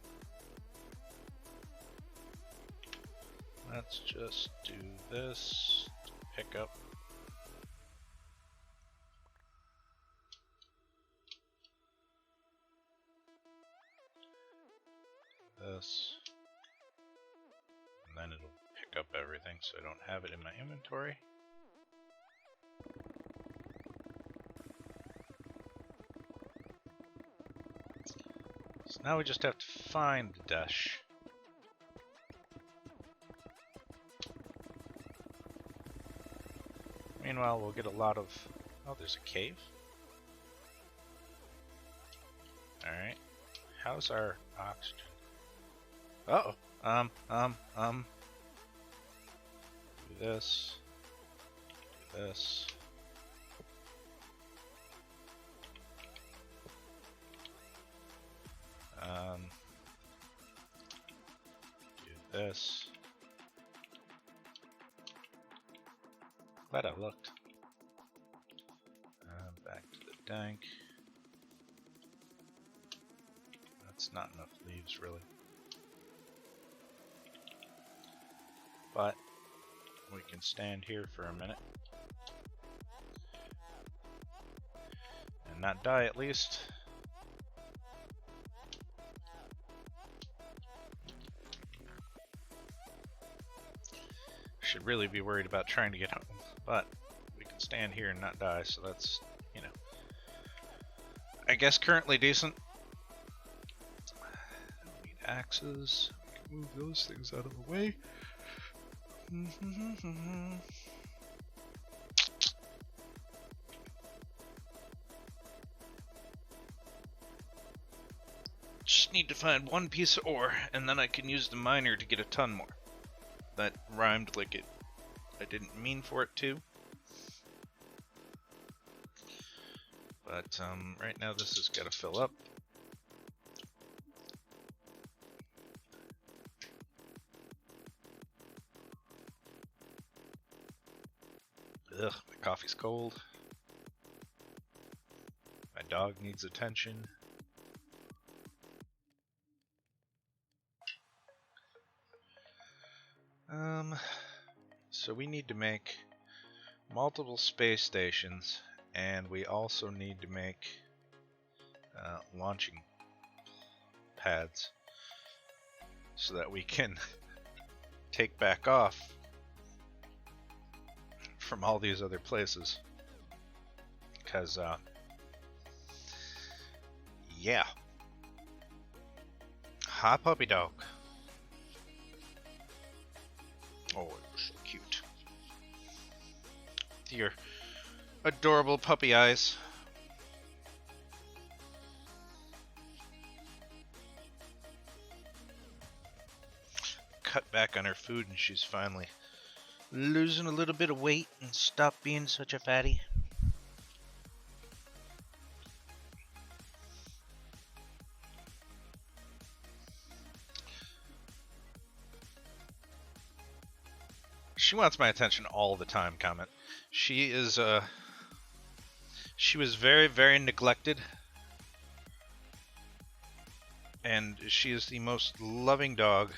Let's just do this to pick up. This. And then it'll pick up everything so I don't have it in my inventory. So now we just have to find the dash. Meanwhile, we'll get a lot of... oh, there's a cave. Alright. How's our oxygen? Uh-oh. Do this. Do this. Do this. Glad I looked. Back to the dank. That's not enough leaves, really. But we can stand here for a minute. And not die, at least. Should really be worried about trying to get home, but we can stand here and not die, so that's, you know, I guess currently decent. Don't need axes. We can move those things out of the way. Just need to find one piece of ore, and then I can use the miner to get a ton more. That rhymed like it. I didn't mean for it to. But right now this has got to fill up. Ugh, my coffee's cold. dog needs attention. So we need to make multiple space stations, and we also need to make launching pads so that we can take back off from all these other places. Because, yeah. Hi, puppy dog. Oh, you're so cute. Your adorable puppy eyes. Cut back on her food and she's finally losing a little bit of weight and stop being such a fatty. She wants my attention all the time, Comet. She is, she was very, very neglected. And she is the most loving dog.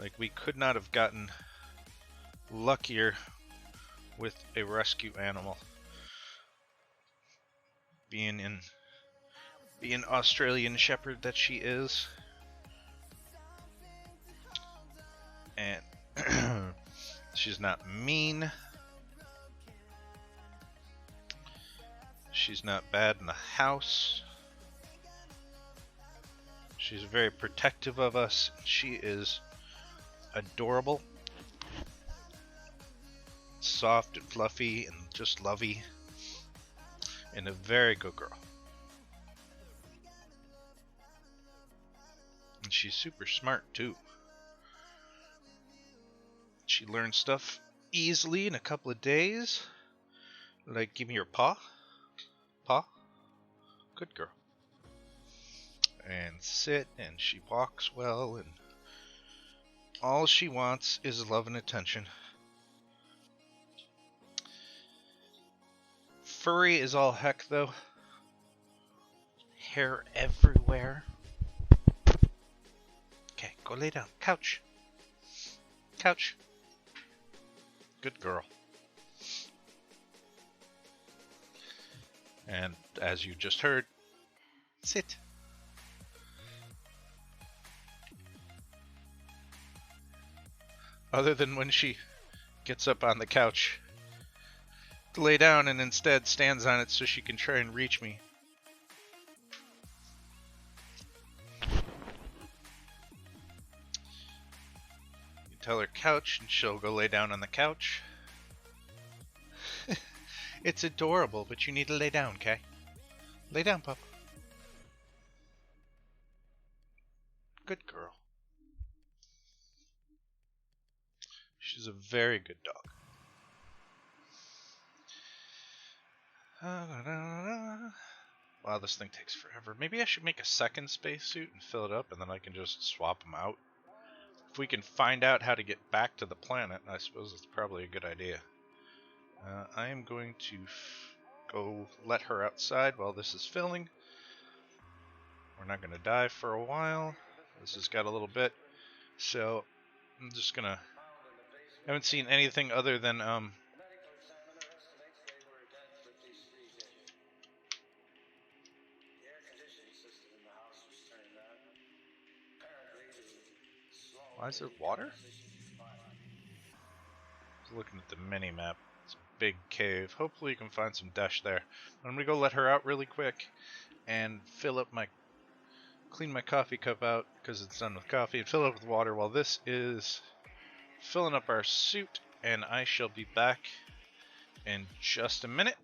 Like, we could not have gotten luckier with a rescue animal. Being Australian Shepherd that she is. And she's not mean. She's not bad in the house. She's very protective of us. She is adorable. Soft and fluffy and just lovey. And a very good girl. And she's super smart too. She learns stuff easily in a couple of days. Like, give me your paw. Paw. Good girl. And sit, and she walks well, and all she wants is love and attention. Furry is all heck, though. Hair everywhere. Okay, go lay down. Couch. Couch. Good girl. And as you just heard, sit. Other than when she gets up on the couch to lay down and instead stands on it so she can try and reach me. You tell her couch and she'll go lay down on the couch. It's adorable, but you need to lay down, okay? Lay down, pup. Good girl. She's a very good dog. Wow, this thing takes forever. Maybe I should make a second spacesuit and fill it up, and then I can just swap them out. If we can find out how to get back to the planet, I suppose it's probably a good idea. I am going to go let her outside while this is filling. We're not going to die for a while. This has got a little bit. So, I'm just going to... I haven't seen anything other than, why is there water? I was looking at the mini-map. It's a big cave. Hopefully you can find some dash there. I'm going to go let her out really quick and clean my coffee cup out because it's done with coffee, and fill it up with water while this is filling up our suit, and I shall be back in just a minute.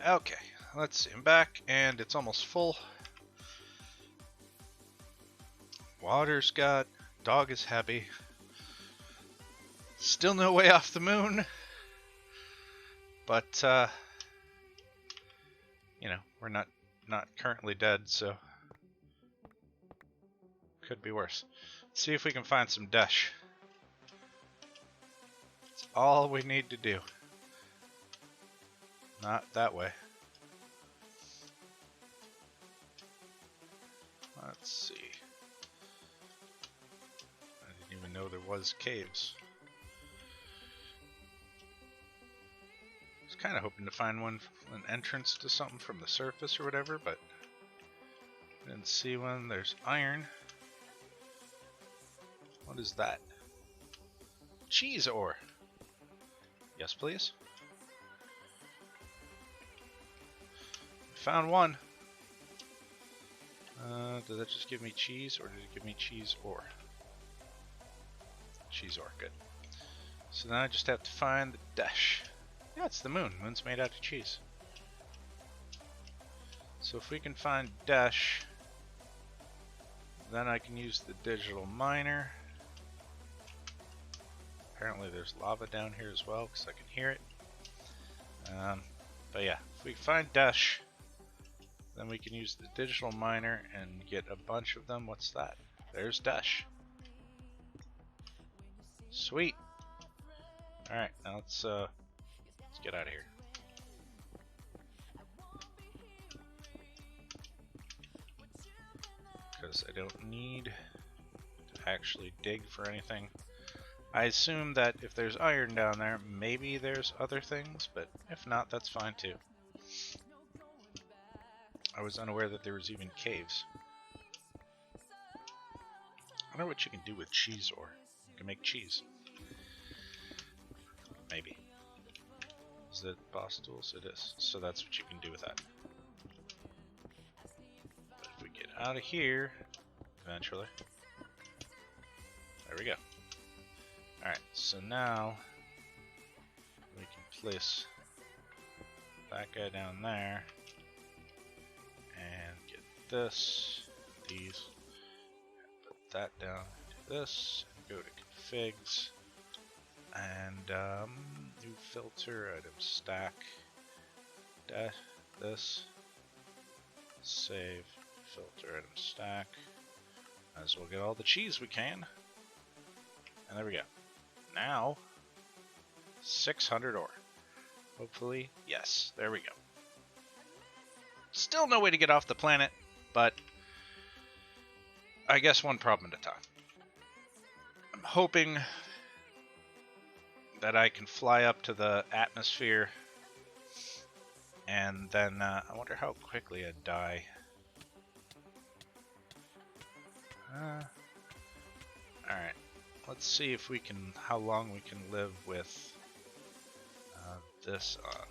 Okay, let's see. I'm back, and it's almost full. Water's got. Dog is happy. Still no way off the moon. But, you know, we're not currently dead, so could be worse. Let's see if we can find some dash. That's all we need to do. Not that way. Let's see. I didn't even know there was caves. I was kind of hoping to find an entrance to something from the surface or whatever, but didn't see one. There's iron. What is that? Cheese ore. Yes, please. Found one. Did that just give me cheese, or did it give me cheese ore? Cheese ore, good. So now I just have to find the dash. Yeah, it's the moon. Moon's made out of cheese. So if we can find dash, then I can use the digital miner. Apparently there's lava down here as well, because I can hear it. But yeah, if we find dash, then we can use the digital miner and get a bunch of them. What's that? There's dash. Sweet. Alright, now let's get out of here. Because I don't need to actually dig for anything. I assume that if there's iron down there, maybe there's other things, but if not, that's fine too. I was unaware that there was even caves. I wonder what you can do with cheese ore. You can make cheese. Maybe. Is it boss tools? It is. So that's what you can do with that. But if we get out of here, eventually. There we go. Alright, so now we can place that guy down there and get this, these, put that down to this, and go to configs, and new filter, item stack, that, this, save, filter, item stack. Might as well get all the cheese we can. And there we go. Now, 600 ore. Hopefully, yes, there we go. Still no way to get off the planet, but I guess one problem at a time. I'm hoping that I can fly up to the atmosphere, and then I wonder how quickly I'd die. Alright. Let's see if we can, how long we can live with this on.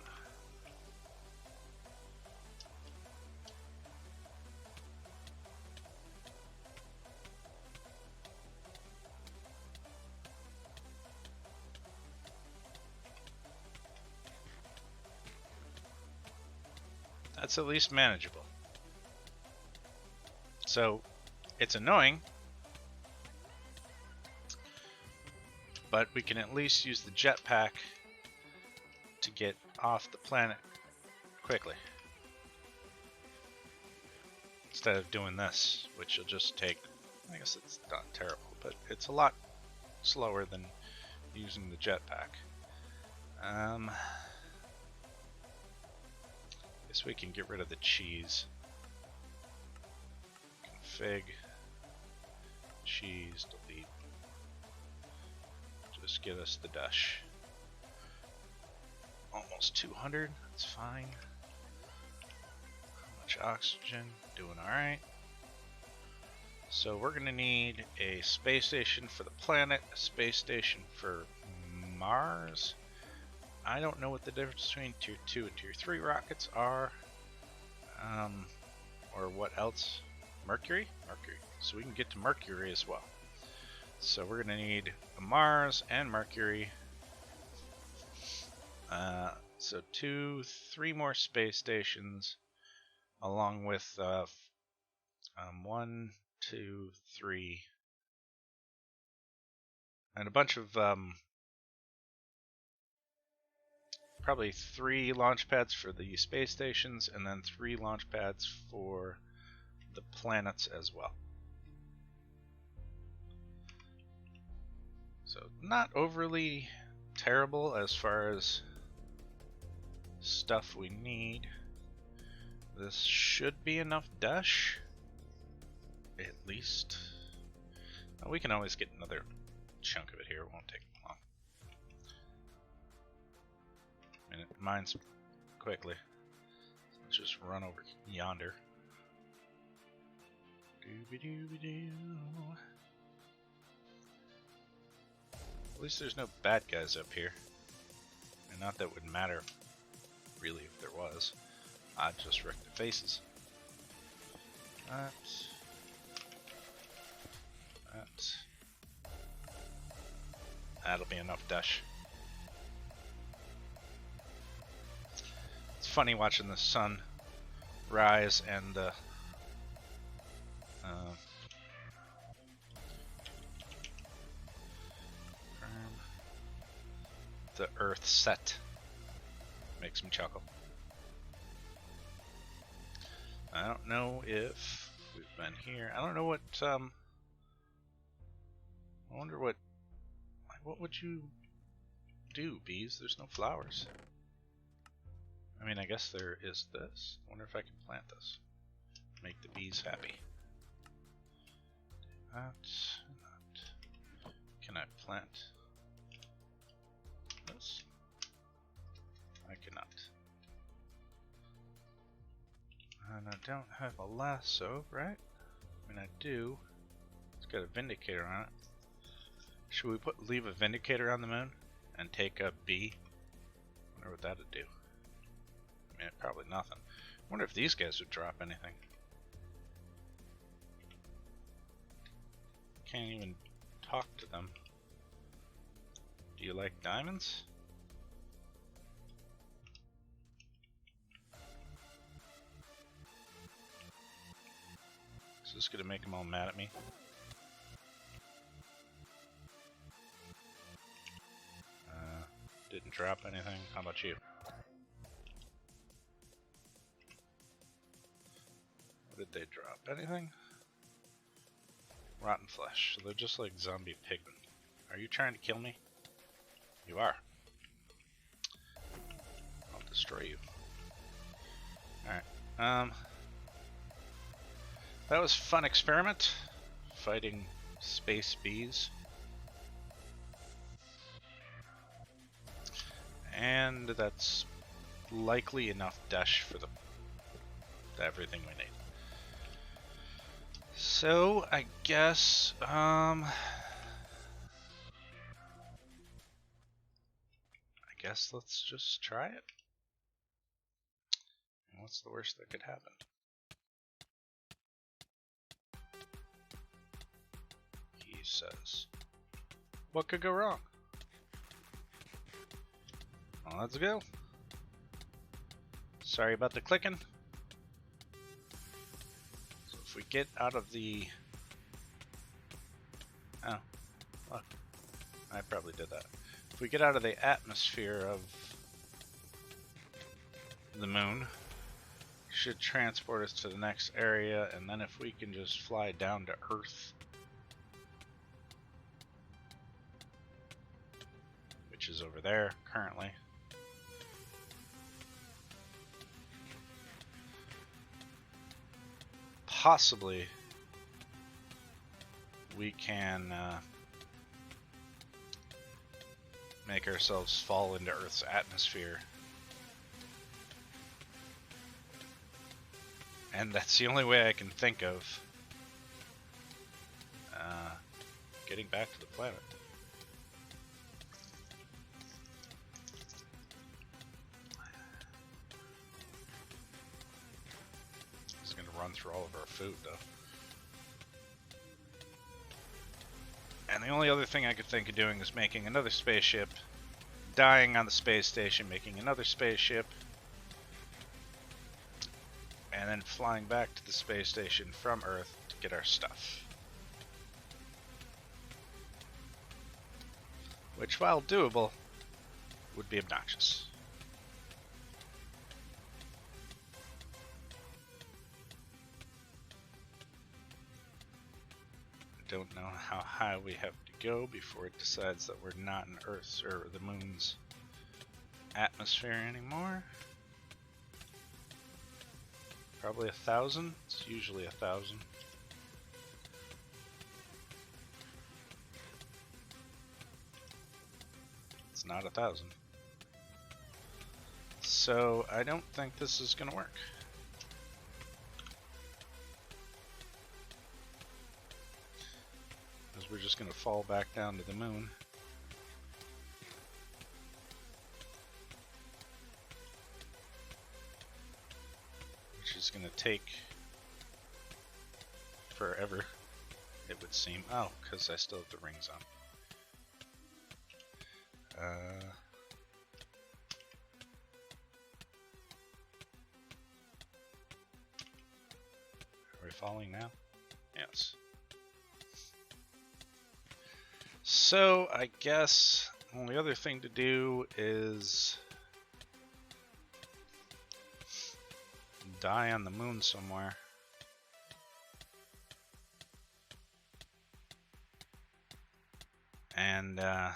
That's at least manageable. So, it's annoying, but we can at least use the jetpack to get off the planet quickly. Instead of doing this, which will just take, I guess it's not terrible, but it's a lot slower than using the jetpack. Guess we can get rid of the cheese. Config, cheese, delete. Just get us the dash. Almost 200, that's fine. How much oxygen? Doing alright. So we're going to need a space station for the planet, a space station for Mars. I don't know what the difference between Tier 2 and Tier 3 rockets are. Or what else? Mercury? Mercury. So we can get to Mercury as well. So we're going to need a Mars and Mercury. So 3 more space stations, along with 1, 2, 3, and a bunch of probably 3 launch pads for the space stations, and then 3 launch pads for the planets as well. So not overly terrible as far as stuff we need. This should be enough dash, at least. We can always get another chunk of it here. It won't take long. And it mines quickly. Let's just run over yonder. Dooby-dooby-doo. At least there's no bad guys up here. And not that it would matter, really, if there was. I'd just wreck the faces. That'll be enough dash. It's funny watching the sun rise and the earth set. Makes me chuckle. I don't know if we've been here. I don't know what I wonder what would you do, bees? There's no flowers. I mean, I guess there is this. I wonder if I can plant this. Make the bees happy. Can I plant this? I cannot. And I don't have a lasso, right? I mean, I do. It's got a vindicator on it. Should we leave a vindicator on the moon and take a bee? I wonder what that'd do. I mean, probably nothing. I wonder if these guys would drop anything. Can't even talk to them. Do you like diamonds? Is this gonna make them all mad at me? Didn't drop anything. How about you? What did they drop? Anything? Rotten flesh. So they're just like zombie pigmen. Are you trying to kill me? You are. I'll destroy you. Alright. That was a fun experiment. Fighting space bees. And that's likely enough dash for everything we need. So I guess let's just try it. And what's the worst that could happen? He says. What could go wrong? Well, let's go. Sorry about the clicking. So if we get out of the... Oh, look. I probably did that. If we get out of the atmosphere of the moon, it should transport us to the next area, and then if we can just fly down to Earth, which is over there currently. Possibly we can make ourselves fall into Earth's atmosphere. And that's the only way I can think of getting back to the planet. It's going to run through all of our food, though. And the only other thing I could think of doing is making another spaceship dying on the space station, making another spaceship, and then flying back to the space station from Earth to get our stuff. Which, while doable, would be obnoxious. I don't know how high we have to go before it decides that we're not in Earth's or the Moon's atmosphere anymore. Probably 1,000. It's usually 1,000. It's not 1,000. So I don't think this is gonna work. Because we're just gonna fall back down to the moon. Which is gonna take forever, it would seem. Oh, because I still have the rings on. Are we falling now? Yes. So I guess the only other thing to do is die on the moon somewhere. And yeah.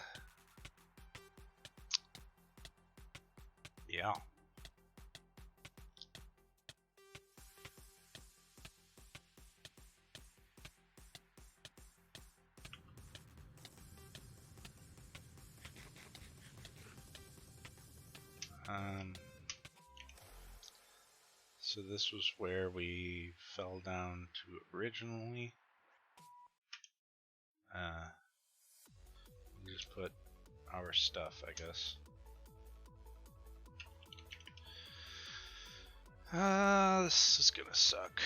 So this was where we fell down to originally. We'll just put our stuff, I guess. This is gonna suck.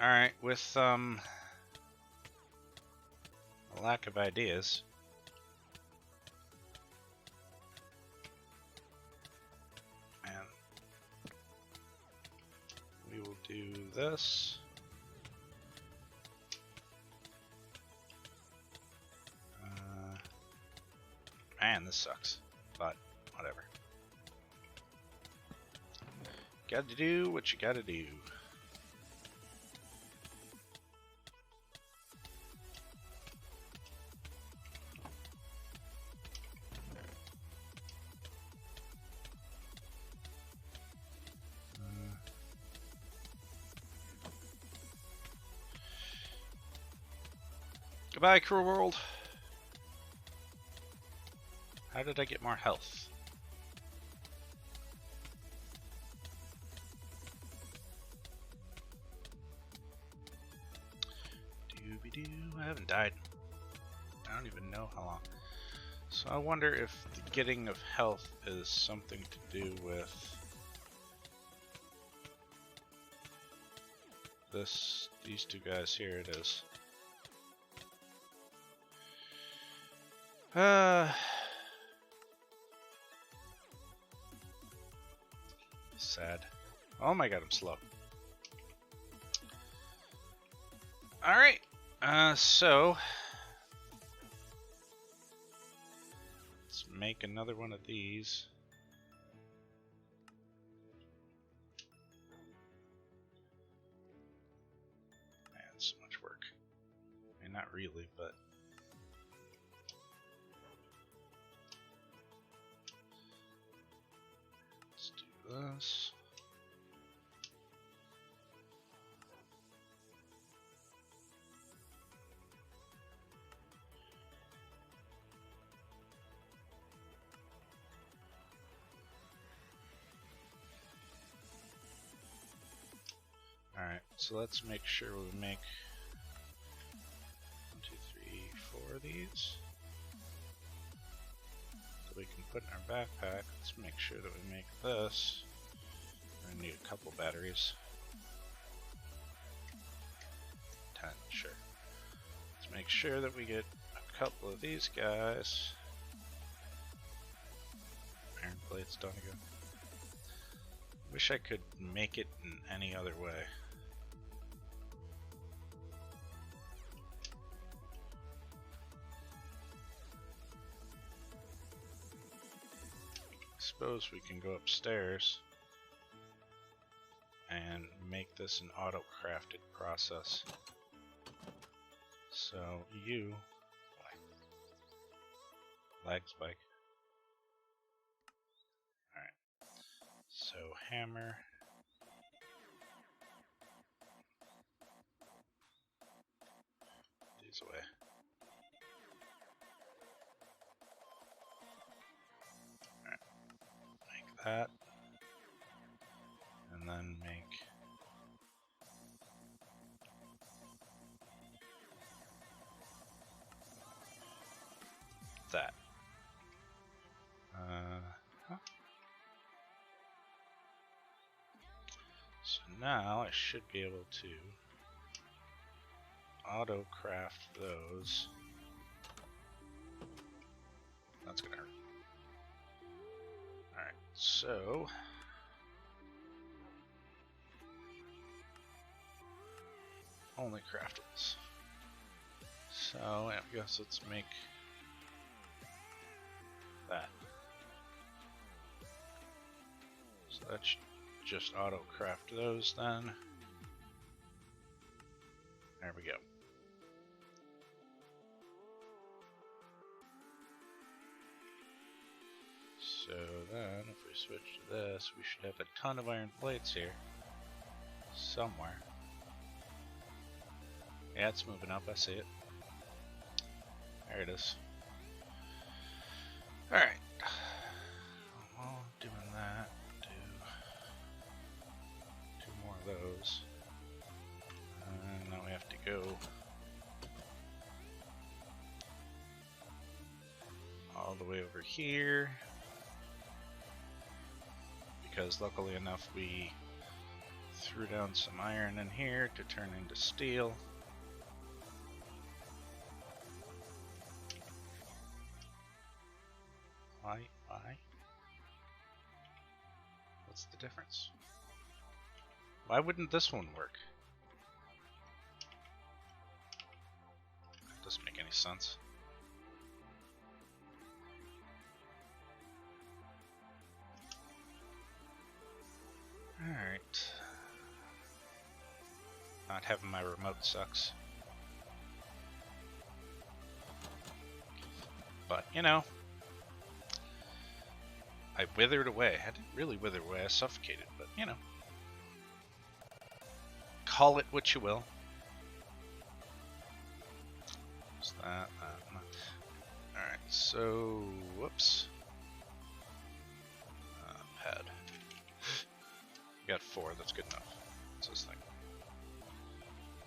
Alright, with a lack of ideas. And we will do this. Man, this sucks, but whatever. Gotta do what you gotta do. Goodbye, cruel world. How did I get more health? Dooby-doo, I haven't died. I don't even know how long. So I wonder if the getting of health is something to do with these two guys here. It is. Sad. Oh my god, I'm slow. Alright, so let's make another one of these. Man, so much work. I mean, not really, but let's do this. Alright, so let's make sure we make 1, 2, 3, 4 of these. So we can put in our backpack. Let's make sure that we make this. I need a couple batteries. 10, sure. Let's make sure that we get a couple of these guys. Iron plates don't go. Wish I could make it in any other way. Suppose we can go upstairs and make this an auto-crafted process. So you lag spike. Alright. So hammer. These away. Alright. Make that. And then make that. Huh? So now I should be able to auto craft those. That's gonna hurt. Alright, so only craftables. So I guess let's make that. So that should just auto craft those then. There we go. So then if we switch to this, we should have a ton of iron plates here somewhere. Yeah, it's moving up, I see it. There it is. Alright. While doing that, do two more of those. And now we have to go all the way over here. Because luckily enough we threw down some iron in here to turn into steel. Why? What's the difference? Why wouldn't this one work? That doesn't make any sense. Alright. Not having my remote sucks. But, you know, I withered away. I didn't really wither away, I suffocated, but, you know. Call it what you will. What's that? Alright, so, whoops. Pad. Got 4, that's good enough. What's this thing?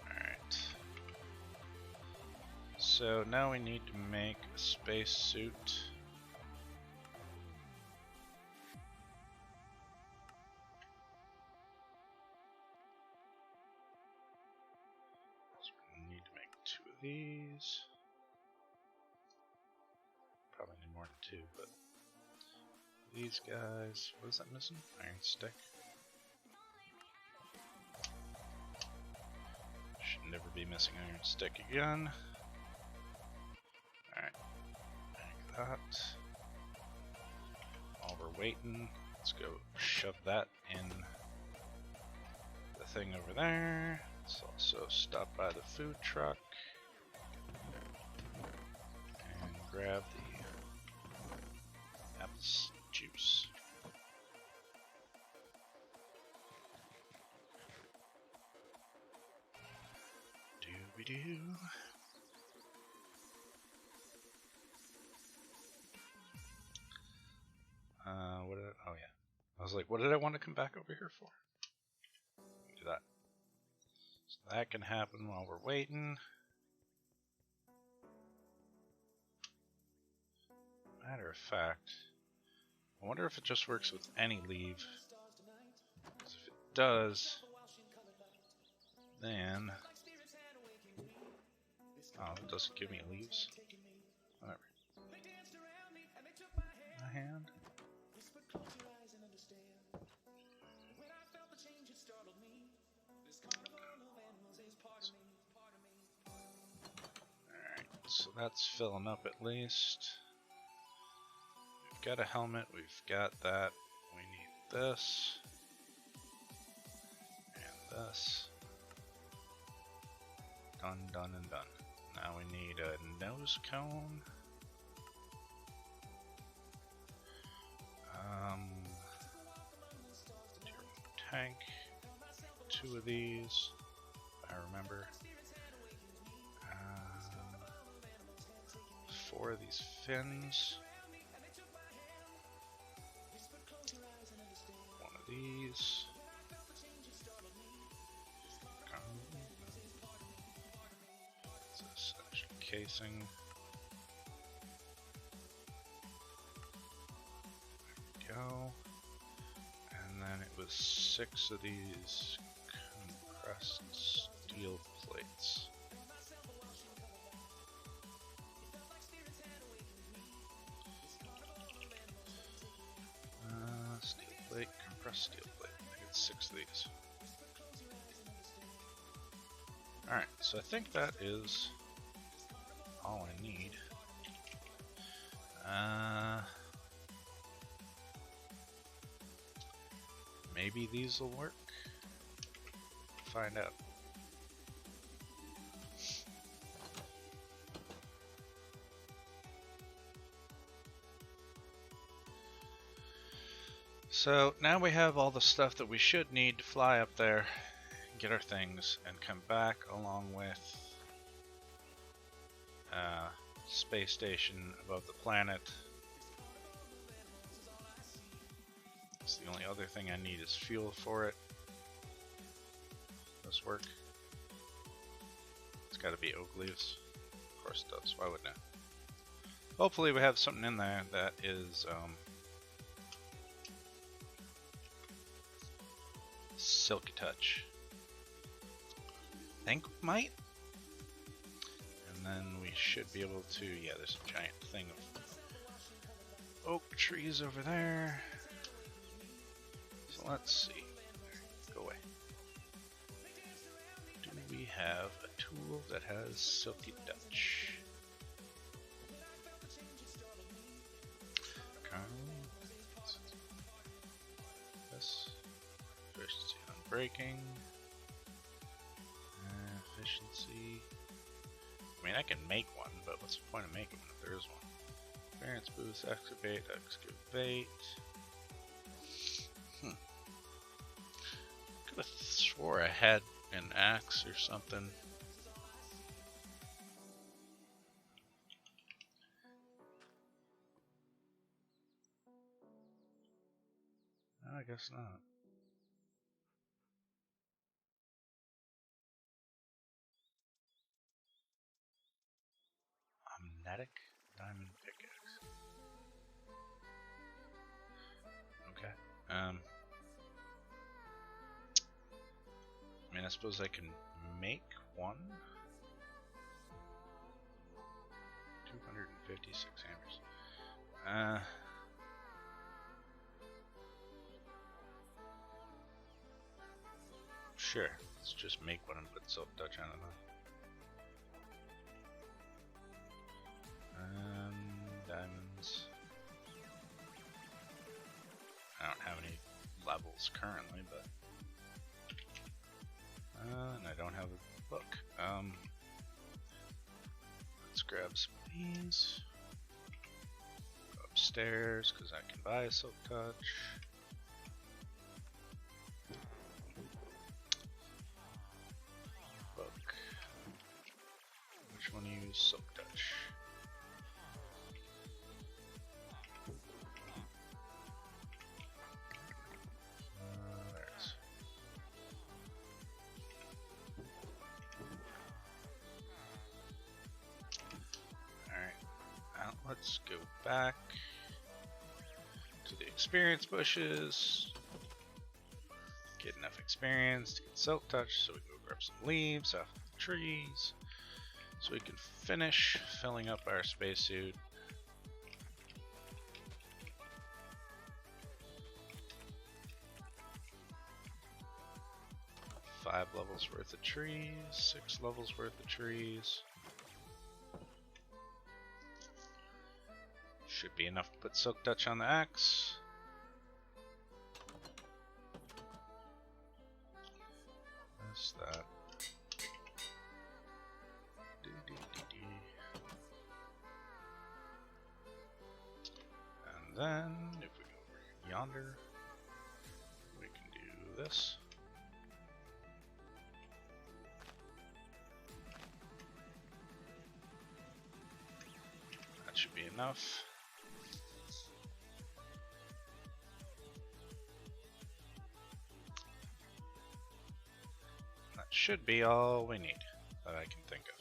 Alright. So now we need to make a space suit. So we need to make 2 of these. Probably need more than 2, but these guys, what is that missing? Iron stick. Should never be missing iron stick again. Alright, make that. While we're waiting, let's go shove that in the thing over there. Let's also stop by the food truck and grab the apple juice. Doo-be-doo. What did oh yeah. I was like, what did I want to come back over here for? Do that. So that can happen while we're waiting. Matter of fact, I wonder if it just works with any leave. If it does, then it doesn't give me leaves. Whatever. My hand. Alright, so that's filling up at least. We've got a helmet, we've got that. We need this. And this. Done, done, and done. Now we need a nose cone. Tank. 2 of these, if I remember. 4 of these fins. 1 of these. This casing. There we go. And then it was 6 of these compressed steel plates. Steel plate, compressed steel plate. I get 6 of these. Alright, so I think that is all I need. Maybe these will work. Find out. So now we have all the stuff that we should need to fly up there, get our things, and come back along with space station above the planet. So the only other thing I need is fuel for it. Does this work? It's got to be oak leaves. Of course it does. Why wouldn't it? Hopefully we have something in there that is Silky Touch. I think we might. And then we should be able to, yeah, there's a giant thing of oak trees over there. So let's see. Go away. Do we have a tool that has Silky Touch? Okay. This. Efficiency on braking. Efficiency. I mean, I can make one, but what's the point of making one if there is one? Experience boost, excavate. Could have swore I had an axe or something. No, I guess not. Omnetic diamond pickaxe. Okay. I mean, I suppose I can make one. 256 hammers. Sure. Let's just make one and put Silk Touch on it. Diamonds. I don't have any levels currently, but and I don't have a book. Let's grab some of these. Go upstairs because I can buy a Silk Touch. Book. Which one use Silk Touch? Let's go back to the experience bushes. Get enough experience to get Silk Touch so we can go grab some leaves off the trees. So we can finish filling up our spacesuit. 5 levels worth of trees, 6 levels worth of trees. Should be enough to put Silk Touch on the axe. That's that. And then, if we go over yonder, we can do this. That should be enough. That should be all we need that I can think of.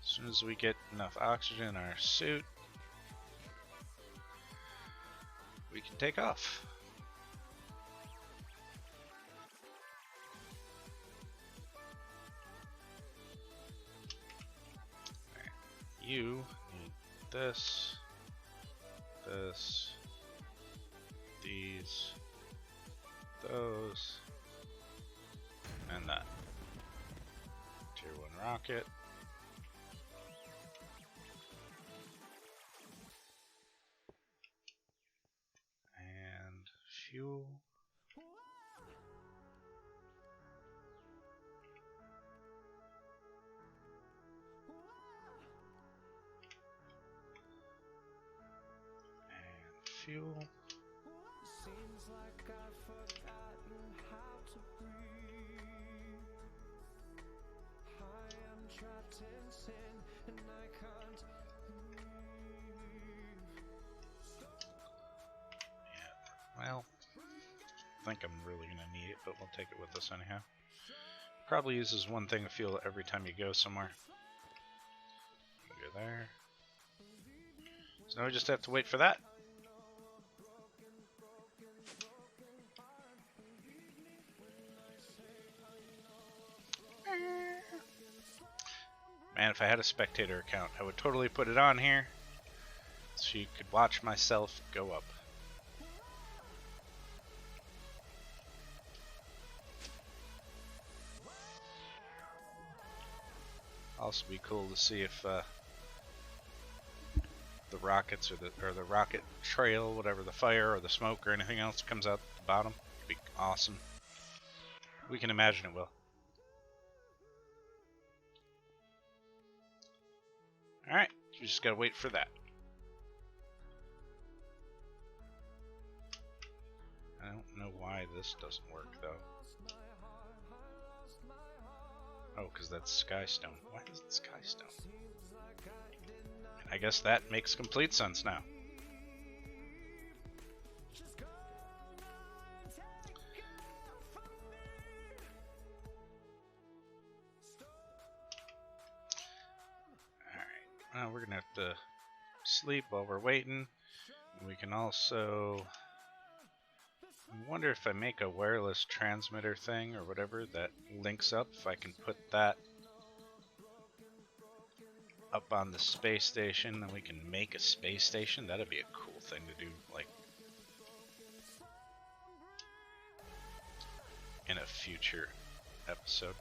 As soon as we get enough oxygen in our suit, we can take off. Right. You need this, this, these, those, and that. Tier 1 rocket. And fuel. And fuel. Seems like I've forgotten how to breathe. I am trapped in sin and I can't leave. Yeah, well, I think I'm really gonna need it, but we'll take it with us anyhow. Probably uses one thing of fuel every time you go somewhere. Go there. So now we just have to wait for that. Man, if I had a spectator account, I would totally put it on here so you could watch myself go up. Also be cool to see if the rockets or the rocket trail, whatever, the fire or the smoke or anything else comes out the bottom. It'd be awesome. We can imagine it will. Alright, we just gotta wait for that. I don't know why this doesn't work though. Oh, because that's Sky Stone. Why is it Sky Stone? I guess that makes complete sense now. Well, we're gonna have to sleep while we're waiting. We can also, I wonder if I make a wireless transmitter thing or whatever that links up, if I can put that up on the space station, then we can make a space station. That'd be a cool thing to do, like in a future episode.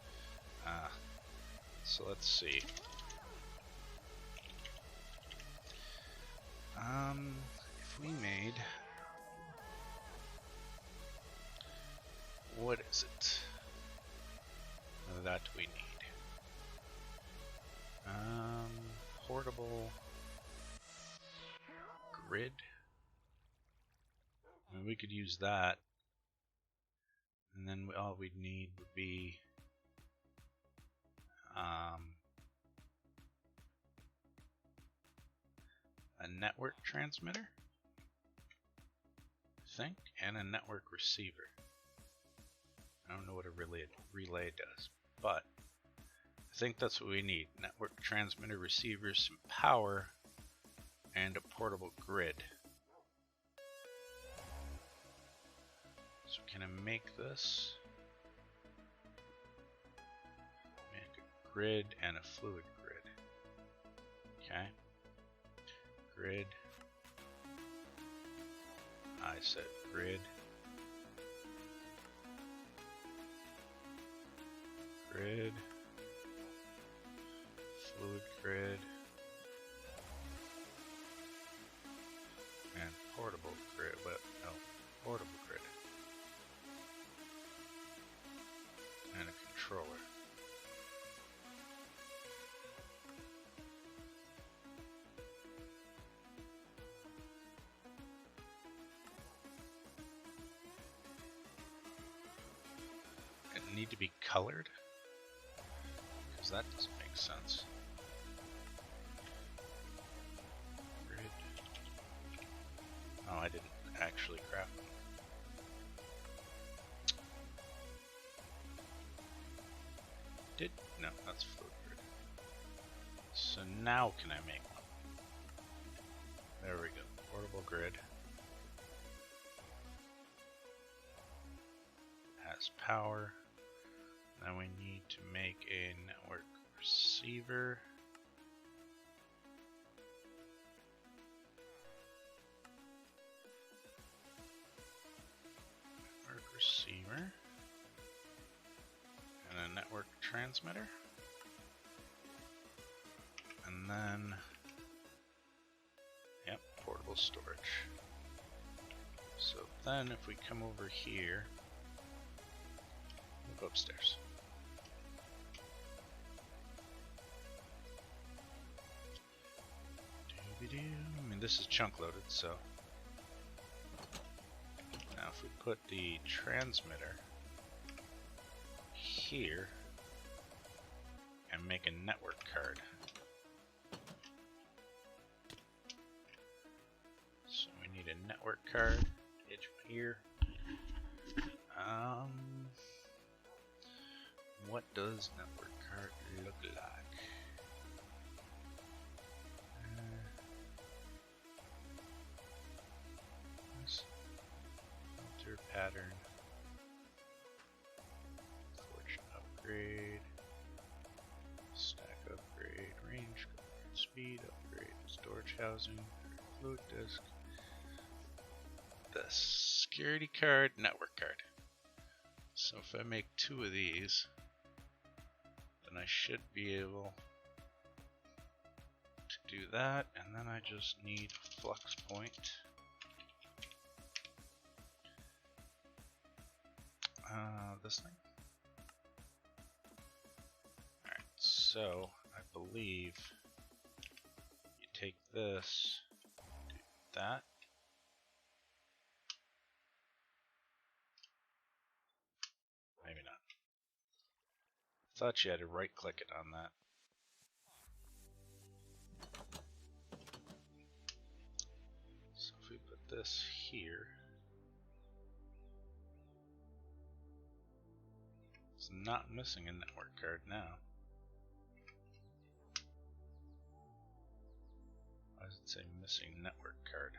So let's see. If we made, what is it that we need? Portable grid. I mean, we could use that, and then all we'd need would be a network transmitter, I think, and a network receiver. I don't know what a relay does, but I think that's what we need. Network transmitter, receivers, some power, and a portable grid. So can I make this? Make a grid and a fluid grid. Okay. Grid. I said grid. Grid. Fluid grid. And portable grid, but no, portable grid. And a controller. And need to be colored? Because that doesn't make sense. Grid. Oh, I didn't actually craft them. Did? No, that's fluid grid. So now can I make one? There we go. Portable grid. Has power. Now we need to make a network receiver. Network receiver. And a network transmitter. And then, yep, portable storage. So then if we come over here, we'll go upstairs. I mean, this is chunk loaded, so now if we put the transmitter here and make a network card. So we need a network card. Edge here. What does network card look like? Filter pattern. Forge upgrade. Stack upgrade. Range upgrade. Speed upgrade. Storage housing. Fluid disk. The security card. Network card. So if I make 2 of these, then I should be able to do that, and then I just need a flux point. This thing. Alright, so I believe you take this, do that. Maybe not. Thought you had to right click it on that. So if we put this here, it's not missing a network card now. Why does it say missing network card?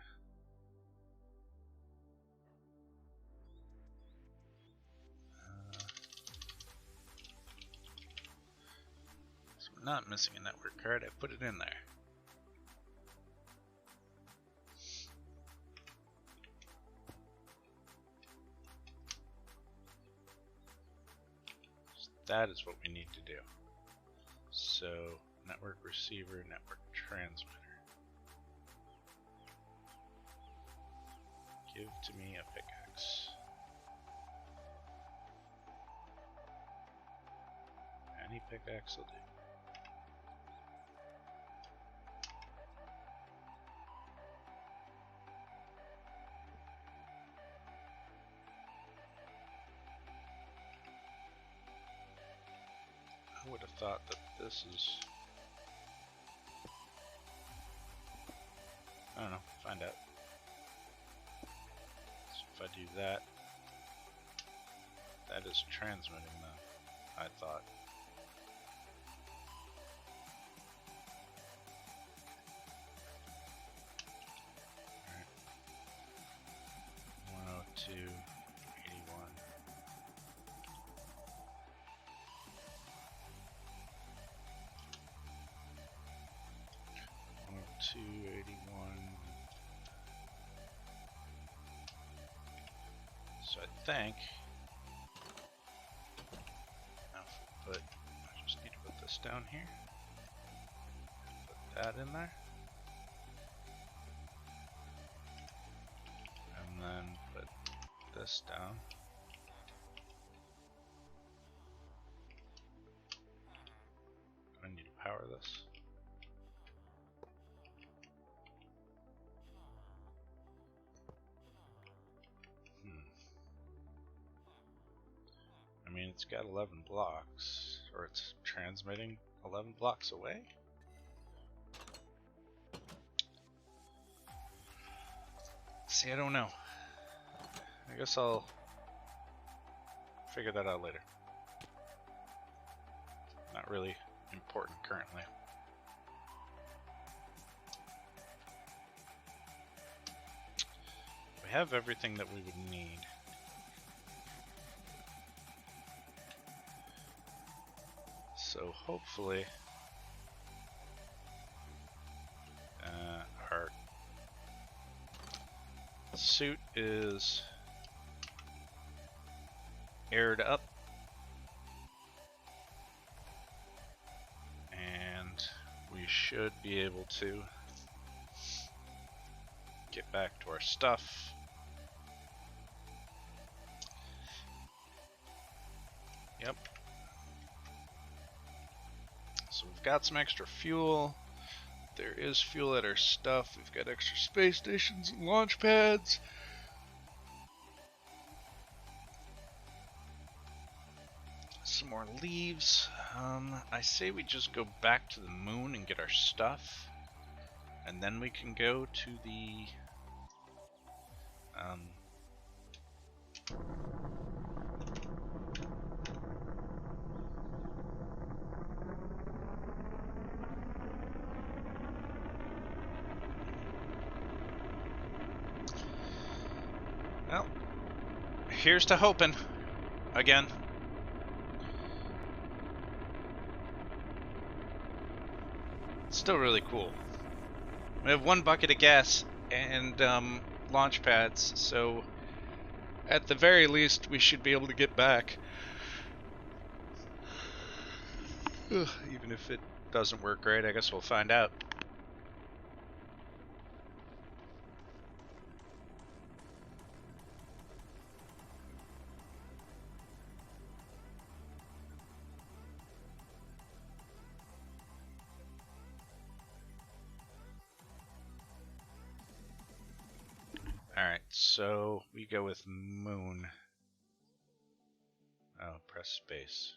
So we're not missing a network card. I put it in there. That is what we need to do. So, network receiver, network transmitter. Give to me a pickaxe. Any pickaxe will do. I would have thought that this is... I don't know, find out. So if I do that, that is transmitting then, I thought. Alright. 102, 81. 281. So I think I just need to put this down here. Put that in there. And then put this down. I need to power this. I mean, it's got 11 blocks, or it's transmitting 11 blocks away? See, I don't know. I guess I'll figure that out later. Not really important currently. We have everything that we would need. So hopefully our suit is aired up and we should be able to get back to our stuff. Yep. So we've got some extra fuel. There is fuel at our stuff. We've got extra space stations and launch pads. Some more leaves. I say we just go back to the moon and get our stuff. And then we can go to the... well, here's to hoping. Again. It's still really cool. We have 1 bucket of gas and launch pads, so at the very least we should be able to get back. Even if it doesn't work great, I guess we'll find out. Alright, so we go with moon. Oh, press space.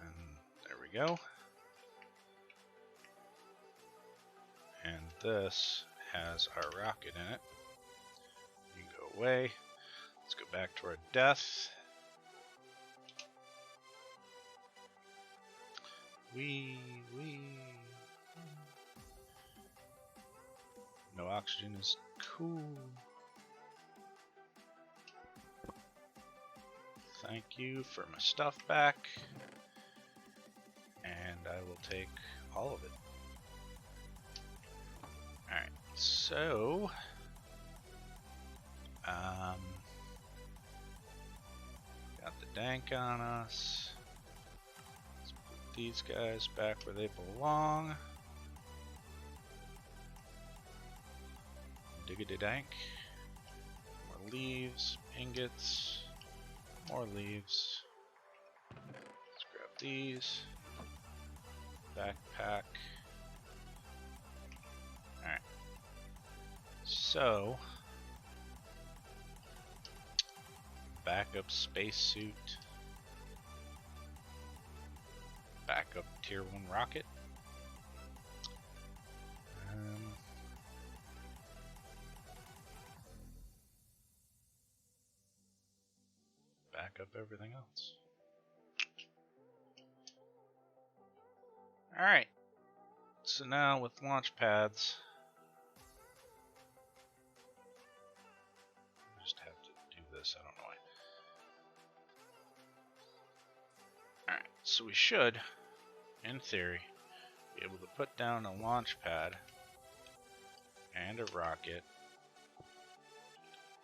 And there we go. And this has our rocket in it. You can go away. Let's go back to our death. Wee. No oxygen is cool. Thank you for my stuff back. And I will take all of it. Alright, so... got the dank on us. Let's put these guys back where they belong. Diggity dank. More leaves, ingots, more leaves. Let's grab these. Backpack. Alright. So, backup spacesuit. Backup tier 1 rocket. Backup everything else. Alright. So now with launch pads, this. I don't know why. Alright, so we should, in theory, be able to put down a launch pad and a rocket,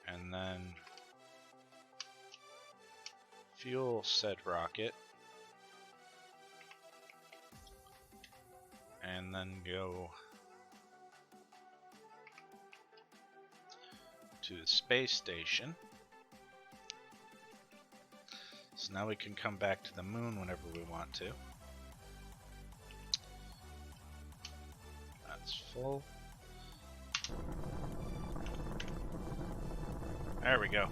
and then fuel said rocket, and then go to the space station. So now we can come back to the moon whenever we want to. That's full. There we go.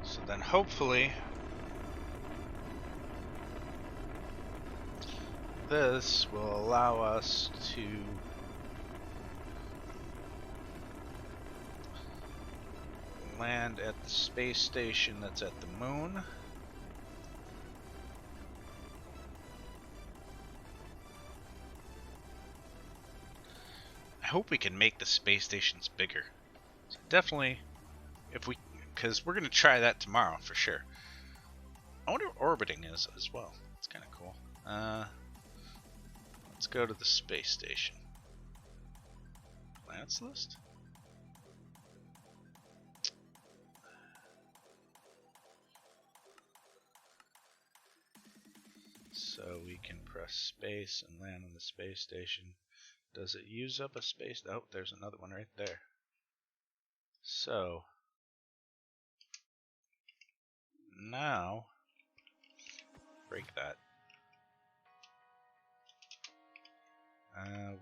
So then hopefully this will allow us to land at the space station that's at the moon. I hope we can make the space stations bigger. So definitely, if we, because we're going to try that tomorrow for sure. I wonder what orbiting is as well. It's kind of cool. Let's go to the space station. Planets list? So we can press space and land on the space station. Does it use up a space? Oh, there's another one right there. So now, break that.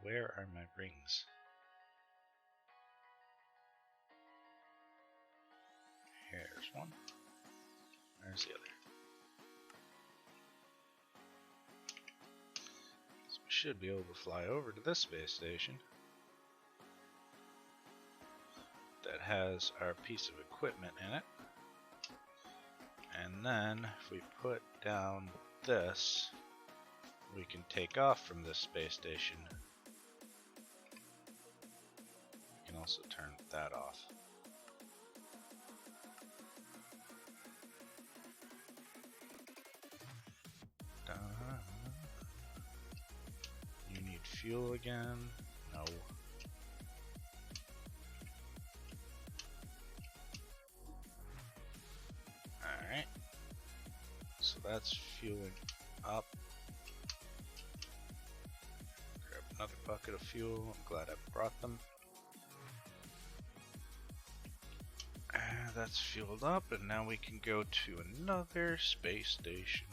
Where are my rings? Here's one. There's the other. So we should be able to fly over to this space station that has our piece of equipment in it. And then if we put down this, we can take off from this space station. We can also turn that off. You need fuel again? No. Alright. So that's fueling up. Grab another bucket of fuel. I'm glad I brought them. That's fueled up, and now we can go to another space station.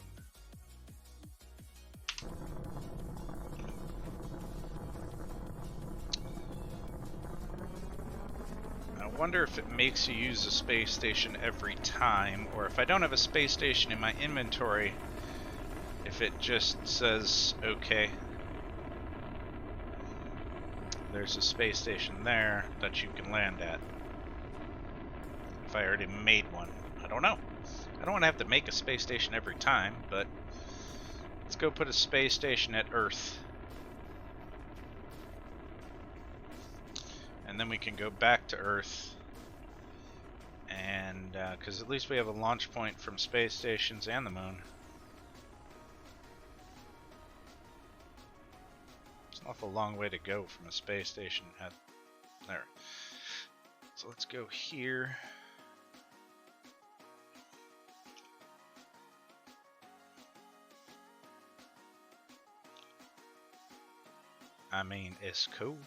I wonder if it makes you use a space station every time, or if I don't have a space station in my inventory, if it just says, okay, there's a space station there that you can land at. If I already made one. I don't know. I don't want to have to make a space station every time, but let's go put a space station at Earth. And then we can go back to Earth, and because at least we have a launch point from space stations and the moon. It's an awful long way to go from a space station at there. So let's go here. I mean, it's cool.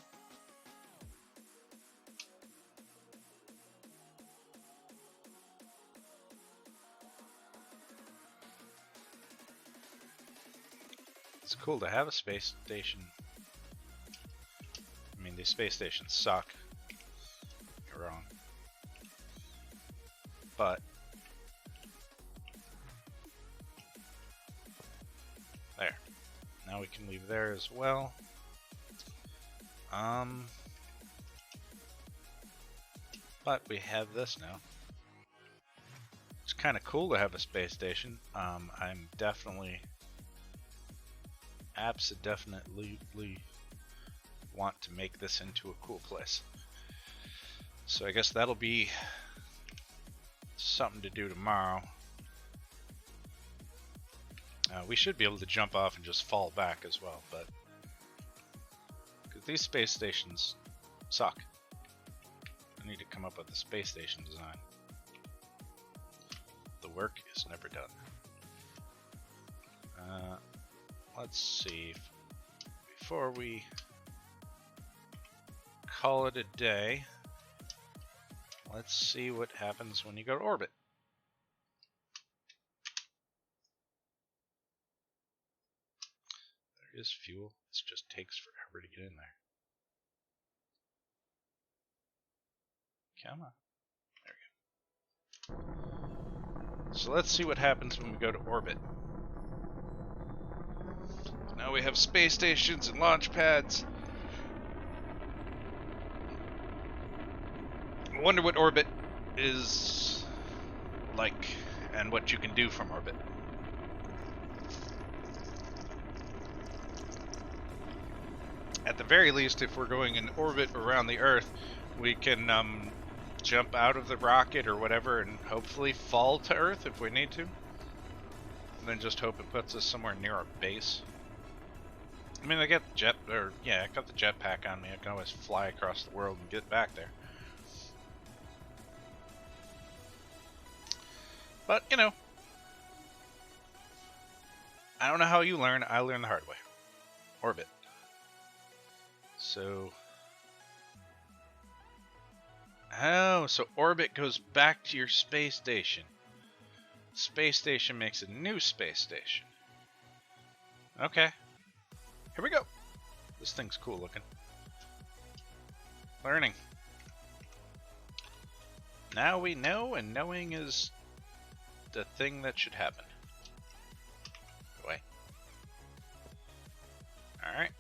It's cool to have a space station. I mean, these space stations suck. You're wrong. But there. Now we can leave there as well. But we have this now. kind of cool to have a space station. I'm definitely, definitely want to make this into a cool place. So I guess that'll be something to do tomorrow. We should be able to jump off and just fall back as well, but because these space stations suck. I need to come up with a space station design. The work is never done. Let's see. Before we call it a day, let's see what happens when you go to orbit. There is fuel. This just takes forever to get in there. Come on. There we go. So let's see what happens when we go to orbit. Now we have space stations and launch pads. I wonder what orbit is like and what you can do from orbit. At the very least, if we're going in orbit around the Earth, we can jump out of the rocket or whatever and hopefully fall to Earth if we need to. And then just hope it puts us somewhere near our base. I mean, I got the I got the jetpack on me. I can always fly across the world and get back there. But, you know, I don't know how you learn. I learned the hard way. Orbit. So, so orbit goes back to your space station. Space station makes a new space station. Okay. Here we go. This thing's cool looking. Learning. Now we know, and knowing is the thing that should happen. Wait. Alright.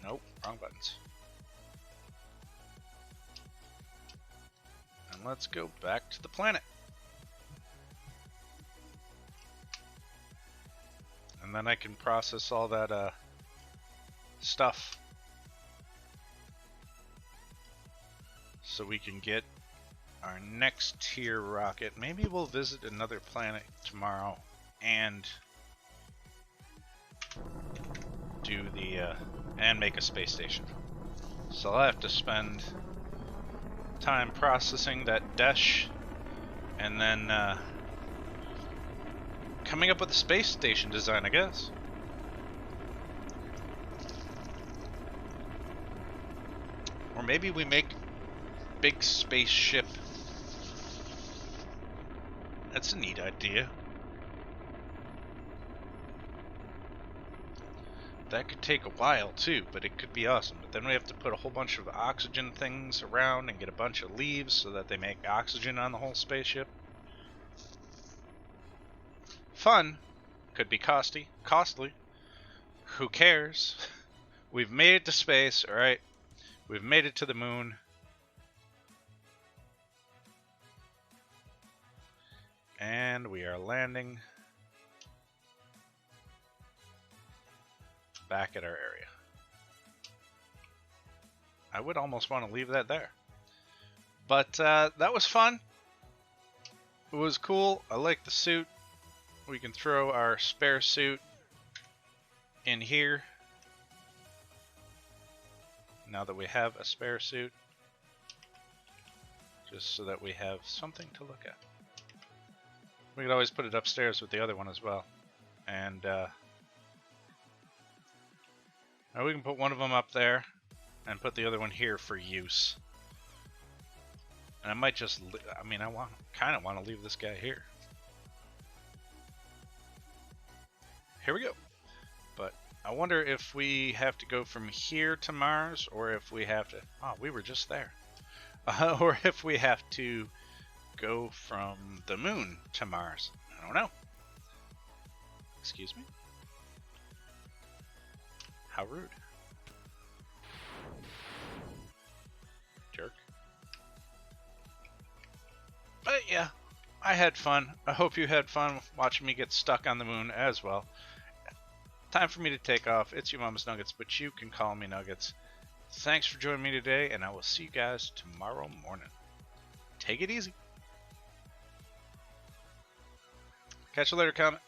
Nope, wrong buttons. And let's go back to the planet. And then I can process all that stuff. So we can get our next tier rocket. Maybe we'll visit another planet tomorrow and do the and make a space station. So I'll have to spend time processing that dash and then coming up with a space station design, I guess. Or maybe we make big spaceship. That's a neat idea. That could take a while too, but it could be awesome. But then we have to put a whole bunch of oxygen things around and get a bunch of leaves so that they make oxygen on the whole spaceship. Fun. Could be costly. Who cares? We've made it to space, alright? We've made it to the moon. And we are landing back at our area. I would almost want to leave that there. But that was fun. It was cool. I like the suit. We can throw our spare suit in here. Now that we have a spare suit. Just so that we have something to look at. We could always put it upstairs with the other one as well. And we can put one of them up there and put the other one here for use. And I might just, I mean, I kind of want to leave this guy here. Here we go. But I wonder if we have to go from here to Mars, or if we have to, oh, we were just there. Or if we have to go from the moon to Mars. I don't know. Excuse me? How rude. Jerk. But yeah, I had fun. I hope you had fun watching me get stuck on the moon as well. Time for me to take off. It's your mama's Nuggets, but you can call me Nuggets. Thanks for joining me today, and I will see you guys tomorrow morning. Take it easy. Catch you later, Comet.